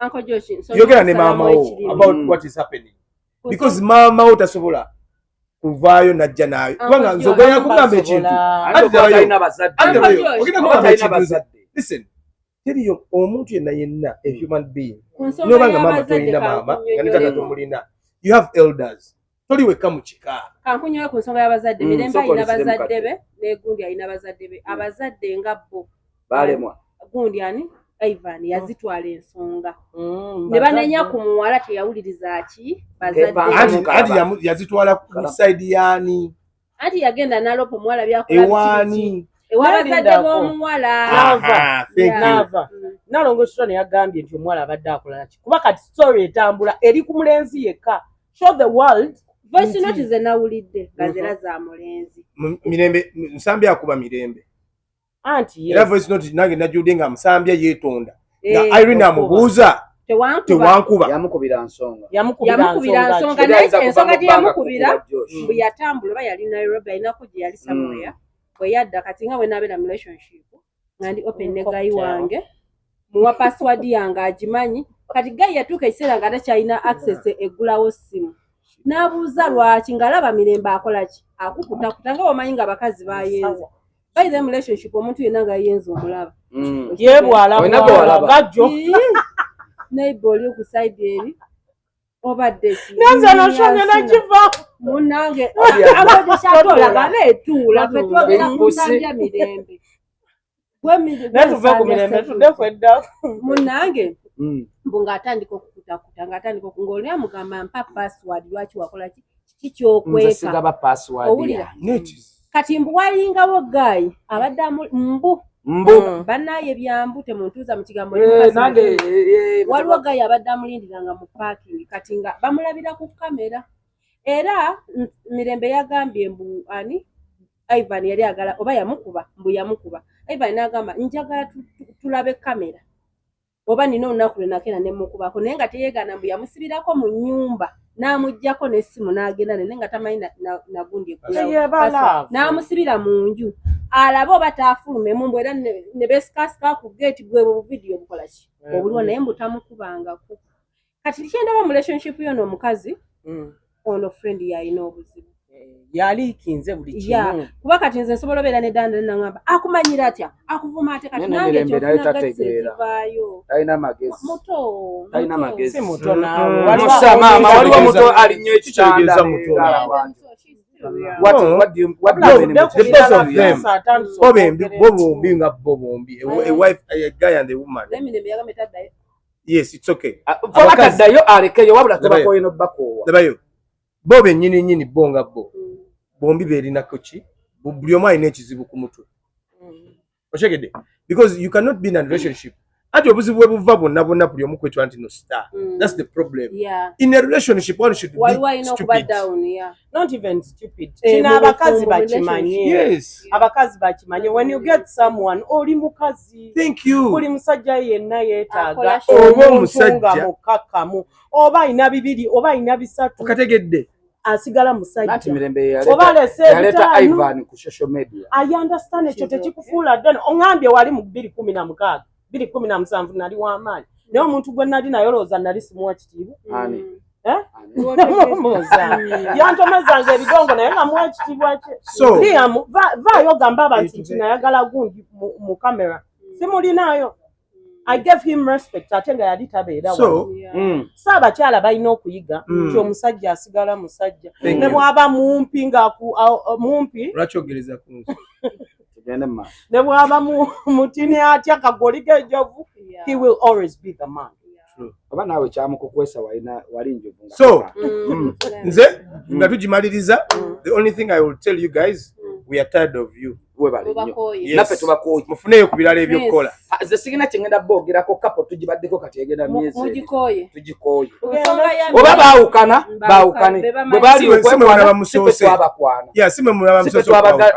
Uncle Josh, Yogera ne mama about what is happening. Because mama utasobola kuvayo najja nayo. Kubanga nzogera kugamba ekintu. Listen. Teri omuntu yenna a human being. Nobanga mama toyina mama, ganita tomulina. You have elders. Toli weka mu kika. Kankunyoye ku nsonga y'abazadde mirembe ayina bazadde be ne gundi ayina bazadde be. Abazadde nga bo balemwa. Gundi ani Ivan yazitwala ensonga. Ne banenya ku muwala teyawuliriza ki bazadde. Ati yazitwala ku side yani. Ati yagenda nalopo muwala byakola ewani. Ewabazadde b'omuwala. Nava. Nalongo kitone yagambye nti omuwala abadde akola ki. Kuba kati story etambula eri ku mulenzi yekka. Show the world. Voice note ze nawulidde gazera za mulenzi. Mirembe nsambya akuba mirembe. Anti era voice note nange najude nga msambya yetonda. Nga Irene amubuuza tewankuba yamukubira nsonga. Yamukubira nsonga naye ensonga gye yamukubira mbu yatambula ba yali Nairobi ayinako gye yali somewhere. Bwe yadda kati nga bwe nabeera mu relationship ngandi open ne gayi wange muwa password yange agimanyi kati gayi yatuuka ekiseera nga takyalina access eggulawo simu n'abuuza lwaki ngalaba mirembe akola ki akukuta nga wamanyi nga abakazi bayenze by the relationship omuntu yenna nga yenze omulaba yebwala gajjo neighbor oli ku side eri obadde ki nanze noshonye nakiva munange abadisatola gabetuula fe twogera kusanja mirembe netuve ku mirembe tudde kwedda munange mbunga atandika okukutakuta ng'atandika ng'oli amugamba mpa password lwaki wakola kikyokweka owulira kati mbu walingawo gayi abadde mbu bannaye byambu temuntuuza mu kigambo waliwo gayi abadde amulindiranga mu paakingi kati nga bamulabira ku kamera era mirembe yagambye mbu ani Ivan yali agala oba yamukuba Ivan n'agamba njagala tulabe kamera oba nina olunaku lwe nakera ne mukubako naye nga teyeegaana mbu yamusibirako mu nnyumba n'amuggyako n'essimu n'agenda naye nga tamanyi nagundi n'amusibira mu nju alabe oba taafulumemu mbw era ne besikasika ku geeti bwe buvidiyo bukola ki obuliwo naye mbu tamukubangako kati kyendaba mu relationship yo n'omukazi ono friend yalina obuzibu yaliikinze buli kimu kuba kati nze nsobola obeera ne danda nangamba akumanyira atya akuvuma ate kati nange ekyofunagazzivaayo talina magezi talina magezi muto naawe waliwo muto alinnyo ekitanda bombi nga bombi a wife a guy and a woman yes it's okay ataddayo alekeyo wabula tebakoye n'obbakoowa tebayo bo bennyini bo nga bo bombi beerinako ki buli omu alina ekizibu ku mutwe okyegedde because you cannot be in a relationship ati obuzibu bwe buva bonna buli omu kwetwa nti no star that's the problem in a relationship one should be stupid not even stupid kina abakazi bakimanye abakazi bakimanye when you get someone oli mukazi thank you buli musajja yenna yeetaaga oba omusajja mukakamu oba ina bibiri oba ina bisatu okategedde asigala musajja oba yaleta Ivan ku social media I understand ekyo tekikufuula ddala ongambye wali mu 2016 2017 nali w'amaanyi naye omuntu gwe nali naye olowooza nali simuwa kitiibwa yantomezanga ebigongo naye nga muwa ekitiibwa kye vaayo gamba abantu nti nayagala gundi mu kamera simulinayo I gave him respect ate nga yali tabeerawo saabakyala balina okuyiga nti omusajja asigala musajja ne bw'aba mumpi mumpi lwaki ogereza ku nsi ne bw'aba mutini atya kagoli k'enjovu he will always be the man oba naawe kyamukukwesa wali njovu so nze nga tugimaliriza the only thing I will tell you guys we are tired of you naffe tubakoye mufuneyo ku birala ebyokukola nze sigina kyengenda boogerako kapo tugibaddeko kati egenda myezi tugikoye oba baawukane bwe bali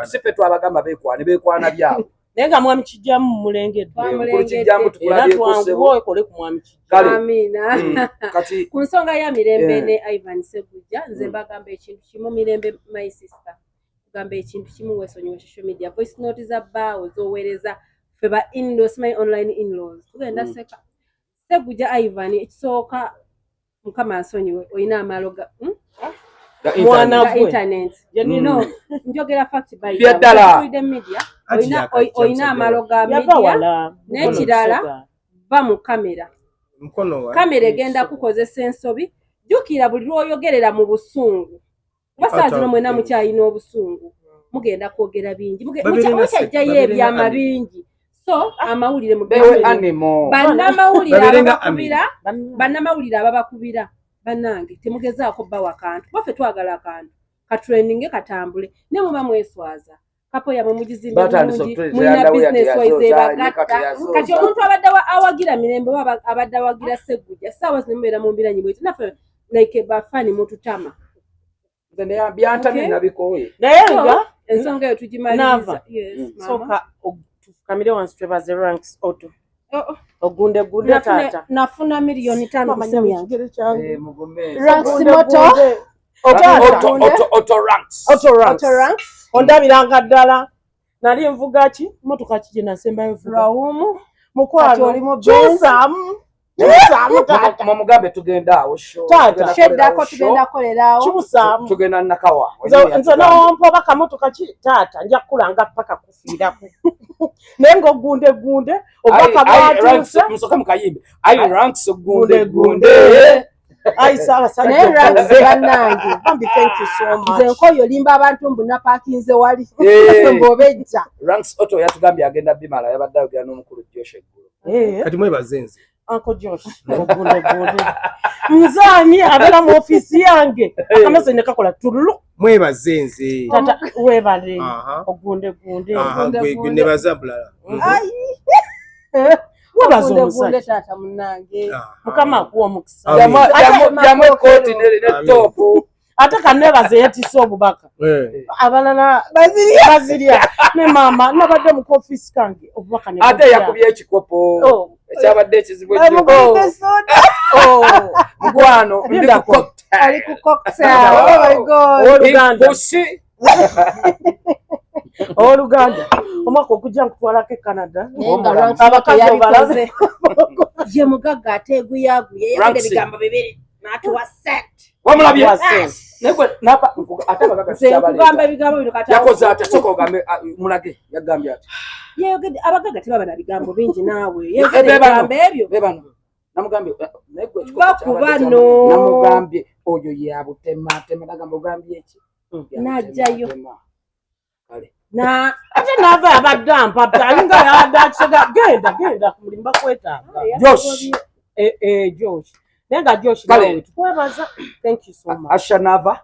sife twabagamba beekwane byabwe naye nga mwami kijjamu mulengedde era twanguwa ekole ku mwami kijjamu ku nsonga ya mirembe ne Ivan Ssegujja nze mbagamba ekintu kimu mirembe my sister gamba ekintu kimu weesonyiwa social media voice note za bbaawo z'oweereza ffe ba in-laws my online in-laws tugenda seka Ssegujja Ivan ekisooka mukama ansonyiwe olina amalo ga mwana internet no njogera fact by the media olina amalo ga media n'ekirala va mu kamera kamera egenda kukozesa ensobi jjukira buli lw'oyogerera mu busungu basazino mwena mukyalina obusungu mugenda kwogera bingi mukyajjayo ebyama bingi so amawulire bannamawulire ababakubira bannange temugezaako bbawa akantu baffe twagala akantu katrendinge katambule ne muba mweswaza kapo yamwe mugizimbe bulungi mulina business wise ebagatta kati omuntu abadde awagira mirembe abadde awagira Ssegujja saawa zino mubeera mu mbiranyi bweti naffe like bafani mututama byantamye nabikoye naye nga ensonga eyo tugimaliriza soka tufukamire wansi twebaze ranks auto ogunde taata nafuna miliyoni 5 kusemu yange ranks moto auto ranks ondabiranga ddala nali nvuga ki motoka kije nasembayo vuga mukwano olimo benzamu mugambe tugenda awo sheddako tugenda kolerawo kibusamu tugenda nakawa nze nompa baka motoka ki taata nja kukulanga paka kufiirako naye ng'ogunde obubaka bwatuuse musoke mukayimbe ayi ranks gunde Ai sawa sana. Naye Ranks bannange. Bambi, thank you so much. Nze nkoyo limba abantu mbuna parkinze wali. Ngobejja. Ranks Auto yatugambye agenda bimala yabadde agenda n'omukulu Josh Eggulo. Kati mwebaze nze. Uncle Josh. Mzani abela mu office yange. Akameze ne kakola tululu. Mwebaze nze. Tata webale. Ogunde. Gwe ne bazabula. Ai. Ogunde tata munange. Mukama kuwa mukisa. Jamwe koti ne top. Ate kanebaze yetise obubaka. Abalala baziria ne mama nabadde mu office kange obubaka ne. Ate yakubye ekikopo. Ekyabadde ekizibu ekyo. Mugwano ndi ku cocktail. Ali ku cocktail. Oh my God. Oluganda. Omwaka okujja nkutwalako Canada. Abakazi obalaze. Ye mugagga ateeguyaguye yabadde bigambo bibiri n'atuwa set. Wamulabye nekwe napa atabagaga kugamba ebigambo bino kati yakoze ate soko gambe mulage yagambye ati yegede abagaga tebaba na bigambo bingi naawe yegede bigambo ebyo bebano namugambye nekwe bakubano namugambye oyo yabutema nagamba gambye eki najjayo kale na ate nava abadampa alinga yadakiga genda ku mulimba kwetaaga Josh Josh Nenga Josh nawe tukwebaza. Thank you so much. Ashanava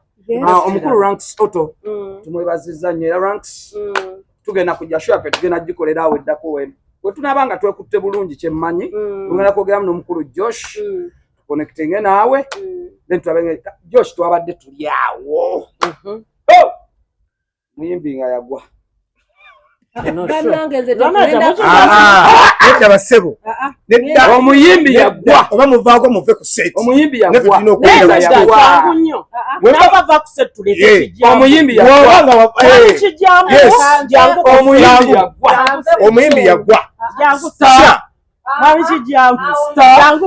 omukulu Ranks Auto tumwebaziza nnyo Ranks tugenda kujja shop tugenda gikolera awo eddako we tunabanga twekutte bulungi kyemmanyi tugenda kwogeramu n'omukulu Josh connecting naawe then twabenga Josh twabadde tuli awo muyimbi nga yagwa Nedda basebo. Nedda omuyimbi yagwa. Oba muvaako muve ku set. Omuyimbi yagwa. Mwebava ku set tuleke kijja. Omuyimbi yagwa. Omuyimbi yagwa. Jangu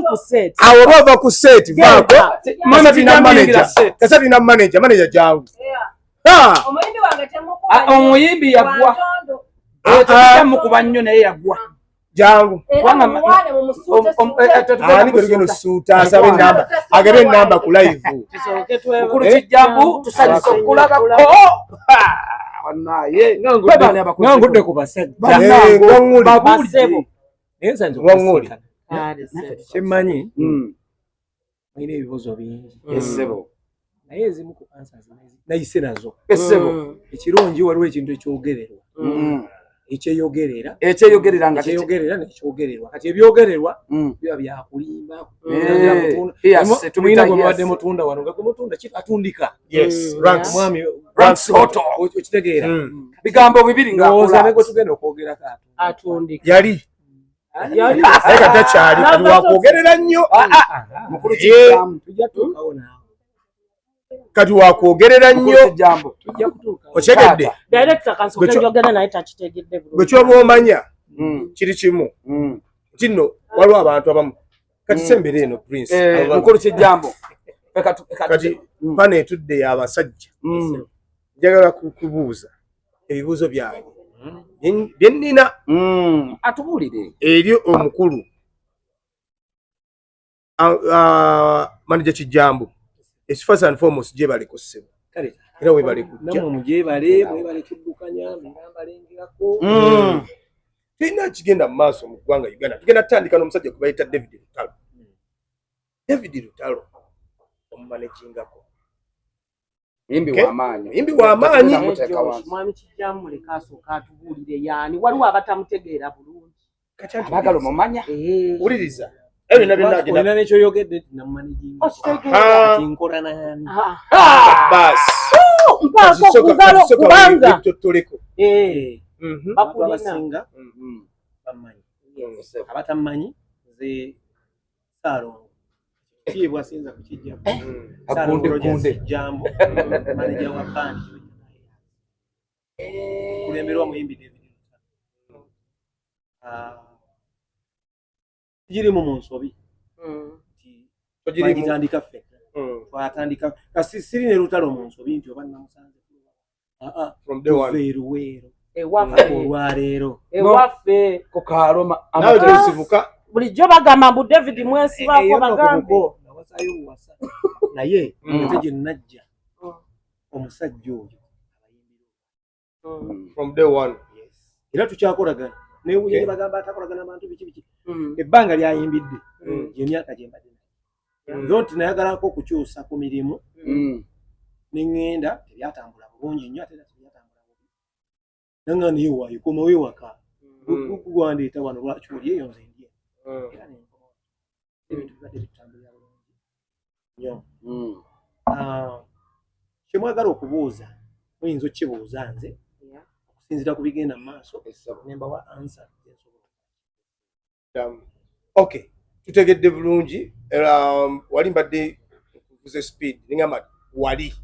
ku set. Awo bava ku set vaako. Kasati na manager jangu. Omuyimbi wange temukuba. Omuyimbi yagwa. Mukuba nnyo naye yagwa. Jangu. Ani gwe suuta asabe namba. Agebe namba ku live. Mukulu Kijambu tusanyusa okulabako. Wanaye. Ngangudde ku basajja. Basebo. Nenza nzo ngoli. Kimmanyi. Ine ebibuzo bingi. Esebo. Naye ezimu ku answers nayise nazo. Esebo. Ekirungi waliwo ekintu ekyogererwa. Ekyeyogerera nga ekyeyogerera n'ekyogererwa kati ebyogererwa biba byakulimba tumuyina gwe mubadde mutunda wano nga gwe mutunda atundika mwami Ranks Auto okitegeera bigambo bibiri ng'oza ne gwe tugenda okwogerako atundika yali naye katakyali kati wakwogerera nnyo mukulu Kijambu tujja tuukawo naawe kati wakwogerera nnyo tujja kutuuka okyegedde director kansoke njogera naye takitegedde gwe kyoba omanya kiri kimu kino waliwo abantu abamu kati sembere eno Prince mukulu Kijambu kati pana etudde y'abasajja njagala kukubuuza ebibuuzo byange bye nnina atubuulire eri omukulu manager Kijambu. It's first and foremost jebale ko ssebo. Kale era webale kujja. Namwe mwebale kuddukanya mbalengirako. Tena kigenda mu maaso mu ggwanga Uganda. Tugenda tandika n'omusajja ku bayita David Lutalo. David Lutalo omumanagingako. Yimbi w'amaanyi. Yimbi w'amaanyi. Mwami Kijambu leka asooka atubuulire yaani waliwo abatamutegeera bulungi. Kati abagala omumanya. Uliriza. Ewe nina nekyoyogedde namanaging okitegeera nkola nani bas mpaako kugalo kubanga totoleko bakulina bamanyi abatamanyi ze Sarongo kibwa sinza kukijja akunde jambo manager wa band kulemberwa muyimbi David jiri mu nsobi ojiri tandika ffe twatandika kasi siri ne Lutalo mu nsobi nti oba namusanze from day one veruwero ewaffe olwaleero ku Kaloma nawe tusibuka bulijjo bagamba mbu David mwesibako bagambo wasayo wasa naye nteje najja omusajja oyo from day one. Yes. Era tukyakolagana ne bagamba atakolagana abantu biki ebbanga lyayimbidde emyaka gye mbadde nti nayagalako okukyusa ku mirimu n'engenda tebyatambula bulungi nnyo ate tebyatambula bubi nanga niyo waayo koma wewaka gugwandeeta wano lwaki oli eyo nze ndye era nenkola ebintu bibadde bitambulira bulungi nnyo kyemwagala okubuuza muyinza okkibuuza nze okusinziira ku bigenda mu maaso nembawa ansa okay tutegedde bulungi wali mbadde kuvuze speed ningamba wali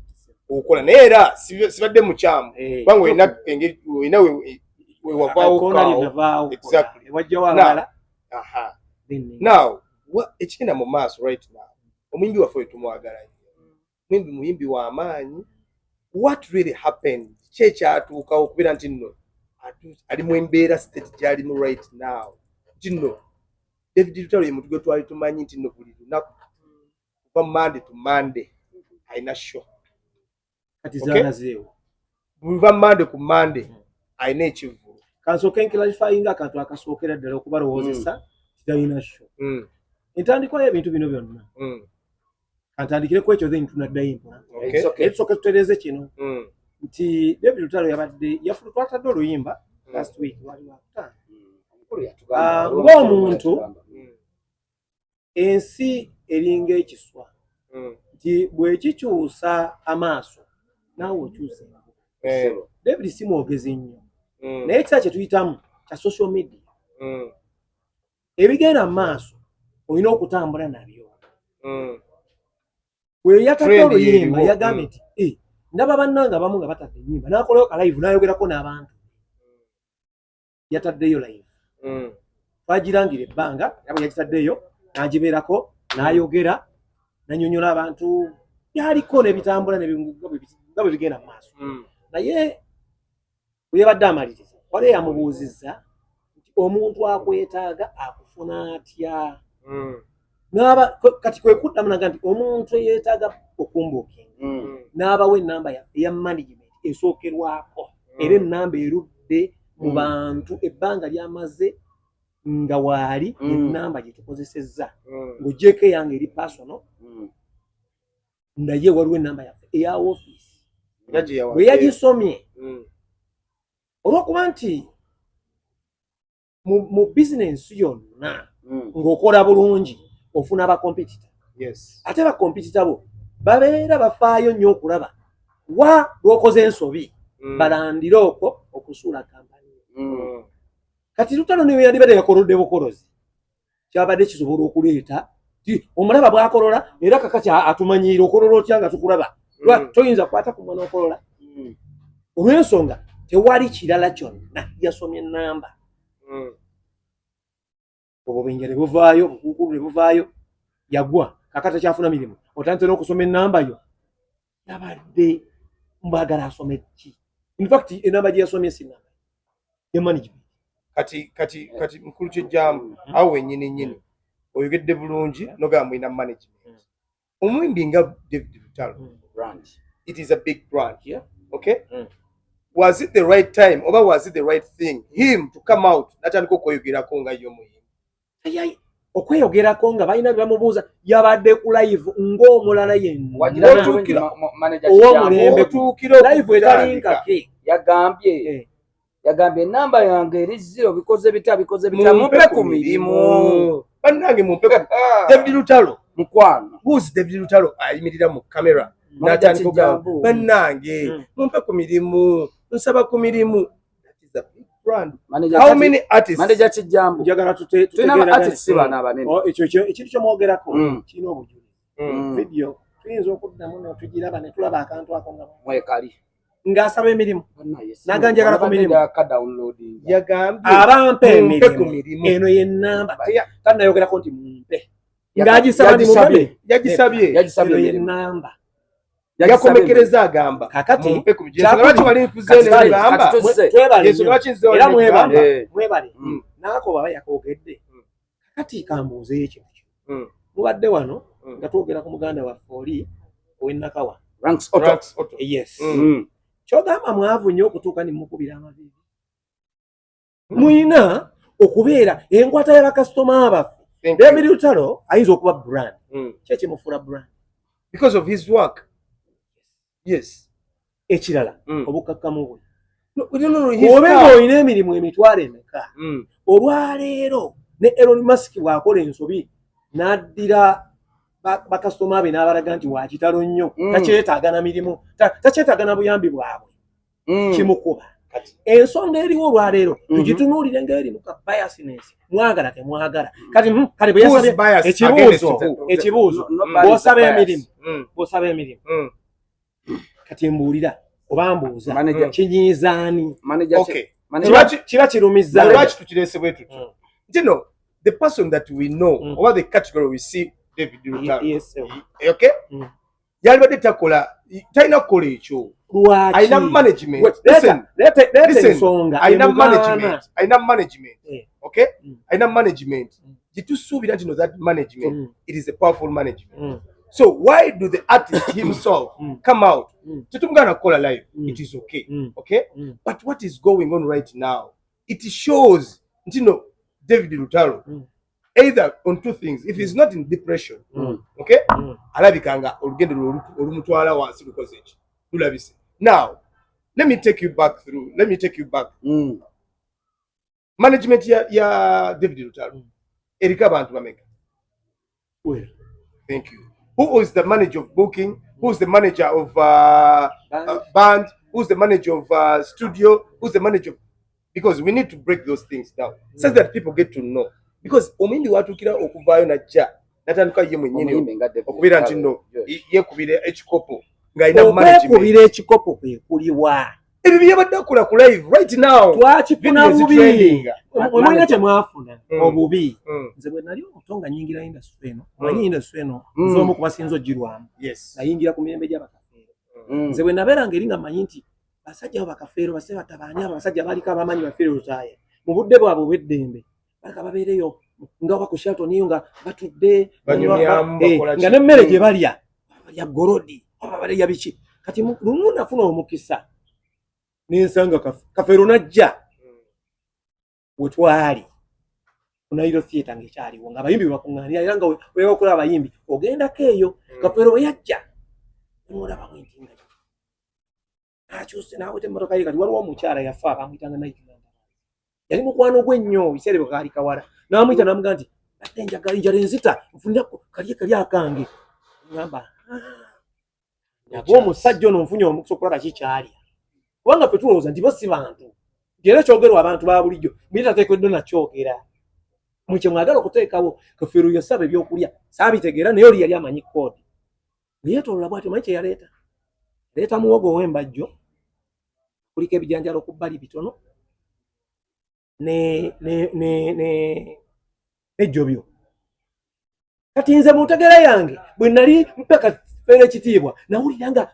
okola naye era sibadde mukyamu kubanga olina wewavaawo exactly wajja wabala now ekigenda mu maaso right now omuyimbi waffe wetumwagala muyimbi w'amaanyi what really happened kye kyatuukawo okubeera nti nno ali mu embeera state gy'alimu right now nti nno David Lutalo ye muntu gwe twali tumanyi nti nno buli lunaku kuva Monday to Monday alina show kati zaalazeewo buva Monday ku Monday alina ekivulu kansooke nkiralifayinga akantu akasookera ddala okubalowoozesa titalina show entandikwa y'ebintu bino byonna kantandikire ku ekyo then tunaddayo empola tusooke tutereeze kino nti David Lutalo yabadde twatadde oluyimba last week wali wakutaano ng'omuntu ensi eringa ekiswa nti bwekikyusa amaaso naawe okyusa David si mwogezi nnyo naye ekisa kye tuyitamu kya social media ebigenda mu maaso olina okutambula nabyo bwe yatadde oluyimba yagambye nti ndaba bannanga abamu nga batadde ennyimba n'akolayo ka live n'ayogerako n'abantu yataddeyo live twagirangira ebbanga yaba yagitaddeyo n'agibeerako n'ayogera n'annyonnyola abantu byaliko n'ebitambula nga bwe bigenda mu maaso naye bwe yabadde amaliriza wali yamubuuzizza nti omuntu akwetaaga akufuna atya kati kwe kuddamu naga nti omuntu eyeetaaga okumbuukinga n'abawa ennamba eya management esookerwako era ennamba erudde mu bantu ebbanga lyamaze nga waali ennamba gye tukozesezza ng'ogyeko eyange eri personal naye waliwo ennamba yaffe eya office bwe yagisomye olw'okuba nti mu bizinensi yonna ng'okola bulungi ofuna abakompetita ate bakompetita bo babeera bafaayo nnyo okulaba wa lw'okoze ensobi balandire okwo okusuula kampani kati Lutalo niwe yandibadde yakolodde bukolozi kyabadde kisobola okuleeta omulaba bw'akolola era kakati atumanyiire okolola otya nga tukulaba toyinza kukwata ku mwana okolola olw'ensonga tewali kirala kyonna yasomye ennamba obubinja ne buvaayo obukuukulu ne buvaayo yagwa kakati kyafuna mirimu otandise n'okusoma ennamba yo yabadde mbagala asome ki in fact ennamba gye yasomye si nnamba ye management kati mukulu kyejjamu awo wennyini oyogedde bulungi nogamba mulina management omuyimbi nga David Lutalo it is a big brand okay was it the right time oba was it the right thing him to come out natandika okweyogerako nga yo muyimbi okweyogerako nga balina byebamubuuza yabadde ku live ng'omulala yenna ow'omulembe live etalinkake yagambye ennamba yange eri 0 bikoze bita mumpe ku mirimu bannange mumpe David Lutalo mukwano buuzi David Lutalo ayimirira mu kamera n'atandika okugamba bannange mumpe ku mirimu nsaba ku mirimu how many artists manager kijambo njagala tutena artists bana abanene ekyo ekintu kyomwogerako kirina obujulizi video tuyinza okuddamu n'otugiraba ne tulaba akantu ako nga mwekali ng'asaba emirimu n'aganjagala ku mirimu yagambye abampe emirimu eno y'ennamba kandi nayogerako nti mumpe ng'agisaba ndi mumpe yagisabye eno y'ennamba yakomekereza agamba kakati era mwebale naako baba yakogedde kakati kambuuzeyo ekintu mubadde wano nga twogera ku muganda waffe oli ow'ennakawa Ranks Auto. Yes. Kyogamba mwavu nnyo okutuuka ne mukubira amavivi. Muyina okubeera enkwata y'abakasitoma abaffe. David Lutalo ayinza okuba brand. Kye kimufuula brand. Because of his work. Yes. Ekirala obukakkamu bwe. Obenga olina emirimu emitwalo emeka. Olwaleero ne Elon Musk bw'akola ensobi n'addira bakasitoma be n'abalaga nti wakitalo nnyo takyetaaga na mirimu takyetaaga na buyambi bwabwe kimukuba. Ensonga eriwo olwaleero tugitunuulire ng'erimu ka biasness mwagala temwagala kati bwe yasabye ekibuuzo bw'osaba emirimu kati mbuulira oba mbuuza kinyiizaani kiba kirumizza lwaki tukireese bwe tutyo the person that we know oba the category we see David Lutalo okay yalibadde takola talina kukola ekyo aina management aina management okay aina management gitusuubira nti no that management it is a powerful management so why do the artist himself come out tetumugana kukola live it is okay but what is going on right now it shows nti no David Lutalo either on two things if he's not in depression okay alabikanga olugendo olumutwala wansi lukoze eki lulabise. Now let me take you back management ya David Lutalo erika abantu bameka. Well, thank you. Who is the manager of booking? Who's the manager of band? Who's the manager of studio? Who's the manager of... Because we need to break those things down so that people get to know. Because omindi watukira okuvaayo najja natandika ye mwennyini okubira nti no yekubira ekikopo nga ina management okubira ekikopo kwe kuliwa ebyo byabadde akola ku live right now twakifuna bubi omwanya temwafuna obubi nze bwe nali omutonga nyingira industry eno manyi industry eno z'omu kubasinza ogirwamu nayingira ku mirembe gy'abakafeero nze bwe nabeeranga eri nga manyi nti basajja abo bakafeero base batabaani abo abasajja baliko abamanyi bafeero lutaaya mu budde bwabwe obw'eddembe baleka babeereyo nga waba ku Shelton nga batudde nga n'emmere gye balya balya gorodi oba balya biki kati lumu nafuna omukisa n'ensanga kafeero najja we twali ku Nairo Theatre ng'ekyaliwo ng'abayimbi bakuŋŋaanira era nga weewokola abayimbi ogendako eyo kafeero we yajja nemulaba bwentinga akyuse n'aweta emmotoka ye kati waliwo omukyala yafa bamuyitanga Naitland yali mukwano gwe nnyo biseera bwe kaali kawala n'amuyita n'amugaa nti badde enjala enzita nfunirako kali akange ngamba nabwo omusajja ono nfunye omukisa okulaba kikyalya kubanga ffe tulowooza nti bo si bantu nti era ekyogerwa abantu ba bulijjo muyita tateekeddwa nakyogera mwe kye mwagala okuteekawo kafeero yasaba ebyokulya saabitegeera naye oli yali amanyi koodi yeetoolola bw'atyo manyi kye yaleeta leeta muwogo ow'embajjo kuliko ebijanjalo ku bbali bitono nejjobyo kati nze mu ntegeera yange bwe nali mpeka feera ekitiibwa nawulira nga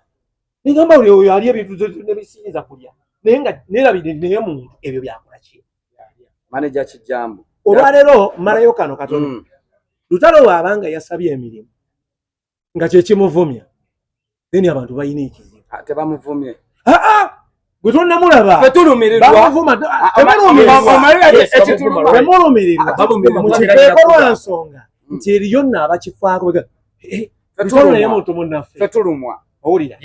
nengamba buli oyo ali ebintu nebisiinza kulya naye nga neerabire naye muntu ebyo byakola ki manager kijambo olwaleero mmalayo kano katono Lutalo waabanga yasabye emirimu nga kyekimuvumya then abantu balina ekizibu tebamuvumye gwe tonnamulaba fetulumirirwa mu kifeeko lwa nsonga nti eriyo nno abakifaako naye muntu munnaffe fetulumwa owulira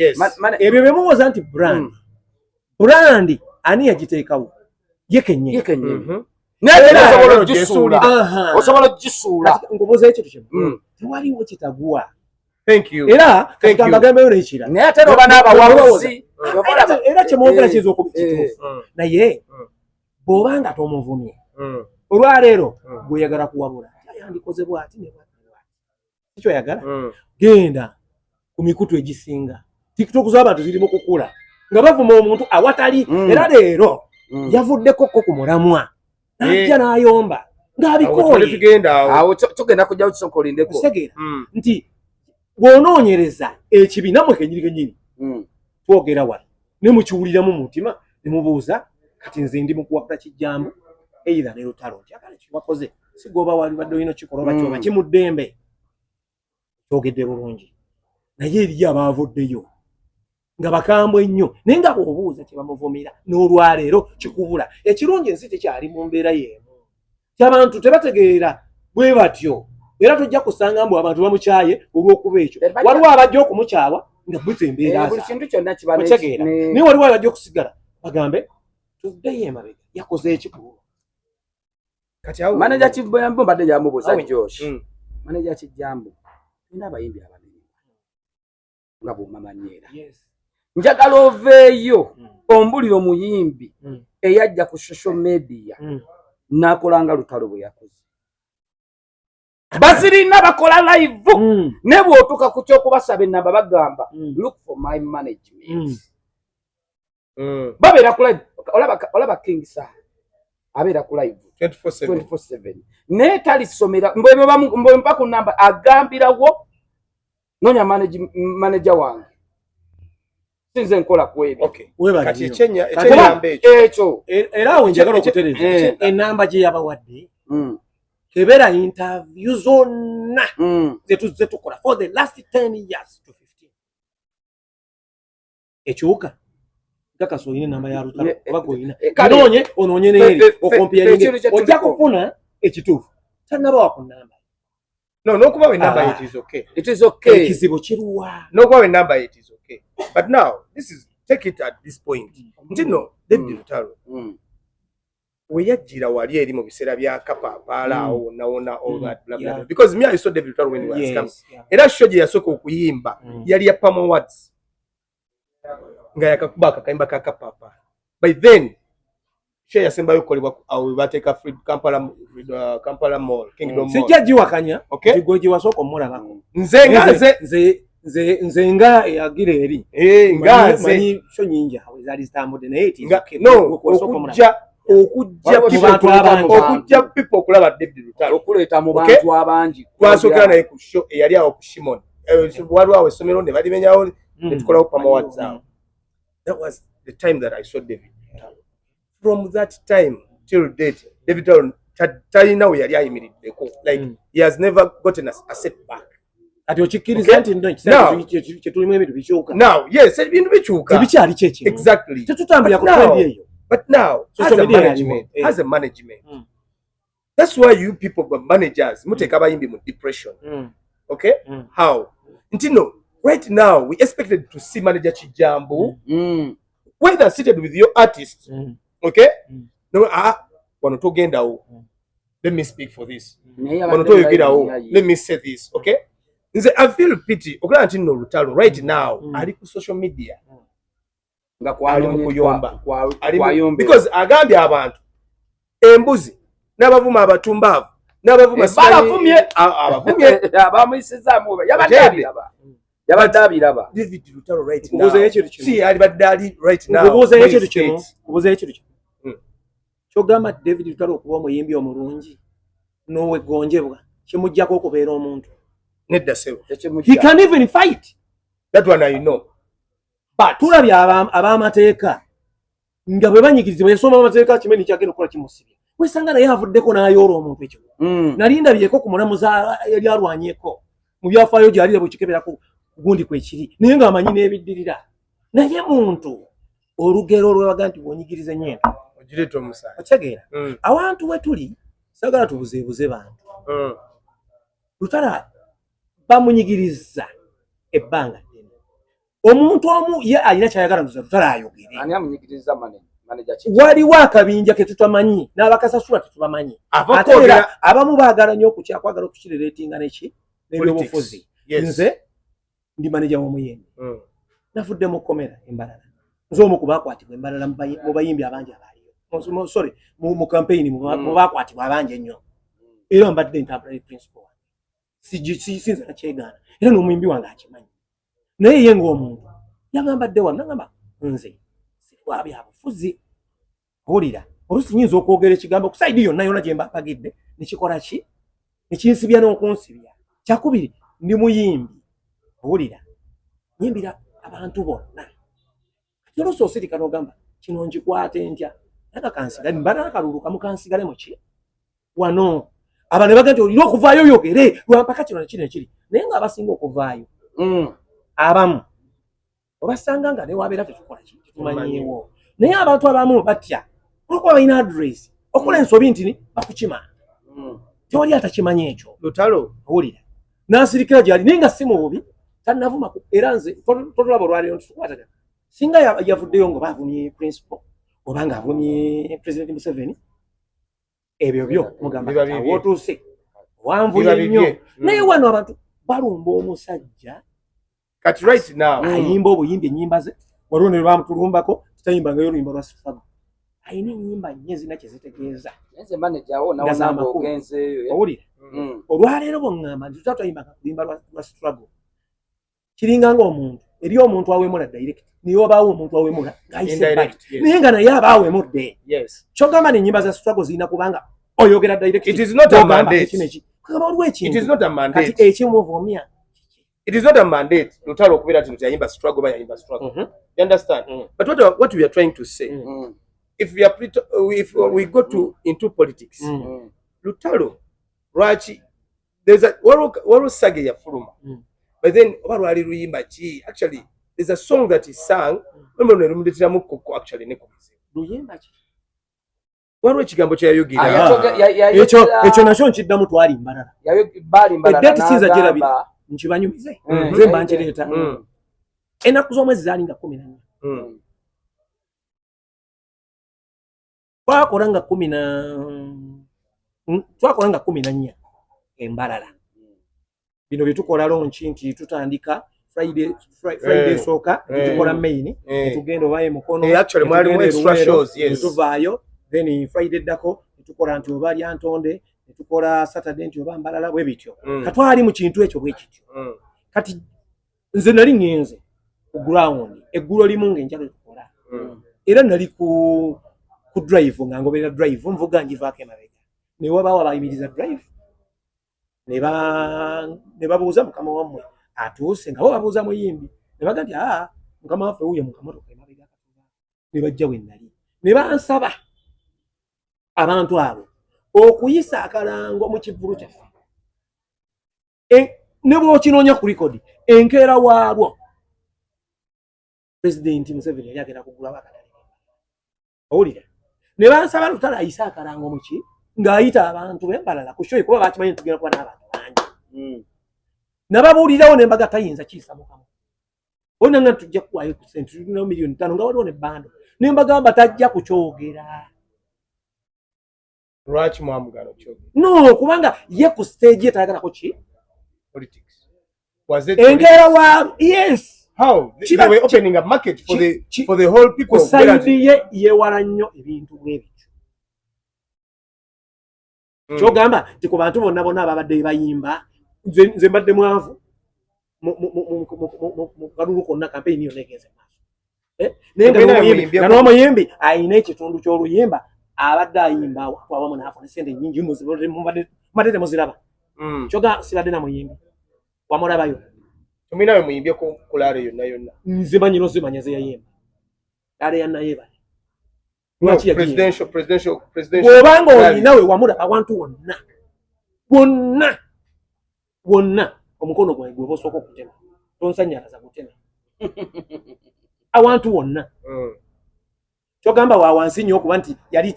ebyo bye mubuuza nti brand ani yagiteekawo ye kennyini osobola ogisuula nkubuuza ekintu kimu tewaliwo kitaguwa Thank you. Era kamagambo n'ekira. Naye ate oba n'abawabuzi. Era kyemwogera kiyinza okuba kituufu. Naye bw'obanga tomuvumye. Olwaleero gweyagala kuwabula. Yandikoze bw'ati ne bw'ati. Kikyo yagala. Genda ku mikutu egisinga. TikTok z'abantu zirimu kukula. Nga bavuma omuntu awatali. Era leero yavuddeko ku mulamwa. Najja n'ayomba. Ng'abikooye. Awo tugenda kujjawo kisooka olindeko. Kutegeera nti bw'onoonyereza ekibi namwe kenyini twogera wali ne mukiwuliramu mu mutima ne mubuuza kati nze ndi mu kuwakula kijambo either ne Lutalo nti akale kiwakoze si gwoba wali badde olina kikola oba kyoba kimuddembe kyogedde bulungi naye eriyo abaavuddeyo nga bakambwe ennyo naye nga bw'obuuza tebamuvumira n'olwaleero kikubula ekirungi ensi tekyali mu mbeera y'emu ky'abantu tebategeera bwe batyo era tojja kusanga mbu abantu bamukyaye olw'okuba ekyo waliwo abajja okumukyawa nga bwete embeera buli kintu kyonna kiba naye waliwo abajja okusigala bagambe tuddeyo emabega yakoze ekikulu kati awo manager Kijambo mbadde jamubuuza Josh manager Kijambo nina abayimbi abanene nga bw'omamanyeera njagala oveeyo ombulira omuyimbi eyajja ku social media n'akola nga Lutalo bwe yakoze bazirina bakola live ne bw'otuuka ku ky'okubasaba ennamba bagamba look for my management babeera ku live olaba King Sir abeera ku live 24/7 naye talisomera mbwe mpa ku nnamba agambirawo noonya manager wange sinze nkola ku ebyo kati ekyenyambe ekyo era awo njagala okutereeza ennamba gye yabawadde kebeera interview zonna ze tukola for the last 10 years to 15 ekyuka kakasa oyina ennamba ya Lutalo oba goyina onoonye neeri okompiyaringe ojja kufuna ekituufu tannabawa ku nnamba n'okuba enamba it is okay ekizibu kiruwa n'okuba enamba it is okay but now take it at this point nti no David Lutalo we yajjira wali eri mu biseera bya kapapaala awo wonna all that blah blah because me I saw David Lutalo when he was coming era show gye yasooka okuyimba yali ya Pam Awards nga yakakuba akakayimba ka kapapa by then show yasembayo kolebwa awo bateeka Kampala Mall Kingdom Mall sijja giwakanya gwe wasooka omulabako nze nga eyagira eri manyi sho nyingi awo zaali zitambudde naye okujja people okulaba David Lutalo okuleeta mu bantu abangi twasookera naye ku show eyali awo ku Shimon waliwo awo essomero ne balimenyawo ne tukolawo Pam Awards awo. That was the time that I saw David Lutalo. From that time till date David Lutalo talina we yali ayimiriddeko like he has never gotten a setback. Ati okikkiriza nti ndo kyetulimu ebintu bikyuka now yes ebintu bikyuka ebikyali kyekyo exactly tetutambulira ku trendi eyo but now as a management that's why you people but managers muteeka abayimbi mu depression okay how nti no right now we expected to see manager Kijambo whether seated with your artist okay no wano togendawo let me speak for this wano toyogerawo let me say this okay nze I feel pity okulaba nti no Lutalo right now ali ku social media nga kwali mukuyomba because agambye abantu embuzi n'abavuma abatumbavu n'abavuma abavumye abamuyisizaamu yabadde abiraba David Lutalo right now si ali badali right now kubuuzayo ekintu kimu kyogamba David Lutalo okuba omuyimbi omulungi n'owegonjebwa kimuggyako okubeera omuntu nedda sebo he can even fight that one I know but tulabye ab'amateeka nga bwe banyigirizibwa yasoma amateeka kimeni kyagenda okukola kimusibye wesanga naye avuddeko n'ayoola omuntu ekyo nali ndabyeko ku mulamuza yali alwanyeko mu byafaayo gy'alira bwe kikeberako gundi kwekiri naye ng'amanyi n'ebiddirira naye muntu olugero olwebaga nti bw'onyigiriza ennyendo ogireeta omusayi otegeera awantu we tuli sagala tubuzeebuze bantu Lutalo bamunyigiriza ebbanga ddene omuntu omu ye alina kyayagala Lutalo ayogere ani amunyigiriza manager waliwo akabinja ke tutamanyi n'abakasasula tetubamanyi ate era abamu baagala nnyo okukyakwagala okukirereetinga n'ebyobufuzi nze ndi manager w'omuyembe navudde mu kkomera embalala nze omu ku baakwatibwa embalala mu bayimbi abangi abaliyo sorry mu campaign mu baakwatibwa abangi ennyo era mbadde ntambula principal sinza nakyegaana era n'omuyimbi wange akimanyi naye ye ng'omuntu yagamba dde wano nagamba nze sirwa byabufuzi owulira oluusi nyinza okwogera ekigambo ku saidi yonna gye mbapagidde nekikola ki nekinsibya n'okunsibya kyakubiri ndi muyimbi owulira nyimbira abantu bonna kati oluusi osirika n'ogamba kino nkikwate ntya naga kansigale mbala nakalulu kamu kansigale muki wano abantu bagati olina okuvaayo yogere lwampaka kino nekino ekiri naye nga abasinga okuvaayo abamu obasanga nga newabeera tetukola kitumanyiiwo naye abantu abamu batya olwokuba balina adresi okola ensobi nti bakukima tewali atakimanyi ekyo Lutalo owulira n'asirikira gyali naye nga si mu bubi tannavuma era nze totulaba olwaleero ntutukwatagana singa yavuddeyo nga baavumye principal oba nga avumye president Museveni ebyo byo mugamba wootuuse wanvuye nnyo naye wano abantu balumba omusajja kati right now ayimba obuyimbi ennyimba ze waliwo ne bamutulumbako tutayimbanga oluyimba lwa Sifago ayina ennyimba nnyo ezina kye zitegeeza owulira olwaleero bw'oŋŋamba nti tutatayimbanga kuluyimba lwa struggle kiringa ng'omuntu eri omuntu awemula direct niye obaawo omuntu awemula ng'ayise naye nga naye aba awemudde kyogamba n'ennyimba za struggle zirina kubanga oyogera direct it is not a mandate kati ekimuvumya it is not a mandate Lutalo okubeera nti yayimba struggle ba yayimba struggle you understand but what we are trying to say if we go to into politics Lutalo lwaki there's a waro sage ya fuluma but then oba lwali luyimba ki actually there's a song that he sang when we rumudetira mukko actually ne kubize luyimba ki waro ekigambo kya yogira ekyo nakyo nkiddamu twali mbalala eddeti sinza girabira nkibanyumize nze mba nkireeta ennaku z'omwezi zaali nga 14 twakola nga 14 embalala bino byetukola lonki nti tutandika Friday sooka tukola main tugenda obaye mukono actually mwalimu extra shows tuvaayo then Friday dako tukola nti oba lyantonde tukola Saturday nti oba mbalala bwe bityo katwali mu kintu ekyo bwe kityo kati nze nali ngenze ku ground eggulo limu ng'enjalo tukola era nali ku drive nga ngoberera drive nvuga njivaako emabega ne wabaawo abayimiriza drive ne babuuza mukama wammwe atuuse nga bo babuuza muyimbi ne baga nti mukama waffe wuuyo mukamotoka emabega ne bajja we nali ne bansaba abantu abo okuyisa akalango mu kivulu kyaffe ne bw'okinoonya ku likodi enkeera waalwo President Museveni yali agenda kugulawo akatale owulira ne bansaba Lutalo ayise akalango muki ng'ayita abantu b'embalala ku shoyi kuba bakimanyi tugenda kuba n'abantu bangi nababuulirawo ne mbaga tayinza kiyisa mukama ona nga tujja kuwaayo ku sente tulina $5 million nga waliwo ne bando ne mbagamba tajja kukyogera lwaki mwamugano kyogera no kubanga ye ku stage etayagalako ki politics was it enkeera wa yes how they were opening a market for the whole people kusaidi ye yewala nnyo ebintu bwebityo kyogamba nti ku bantu bonna ababadde bayimba nze mbadde mwavu mu kalulu konna kampeyini yonna egenze maaso naye nga n'omuyimbi ayina ekitundu ky'oluyimba abadde ayimba wamu n'afuna sente nnyingi mumadde muziraba kyoga sibadde na muyimbi wamulabayo tumina we muyimbye ku laale yonna nzimanyiro zimanya ze yayimba laale ya nayebale presidential bw'obanga olinawe wamulaba abantu wonna omukono gwawe gwe bosooka okutema tonsanyalaza kutema awantu wonna kyogamba wa wansi nnyo okuba nti yali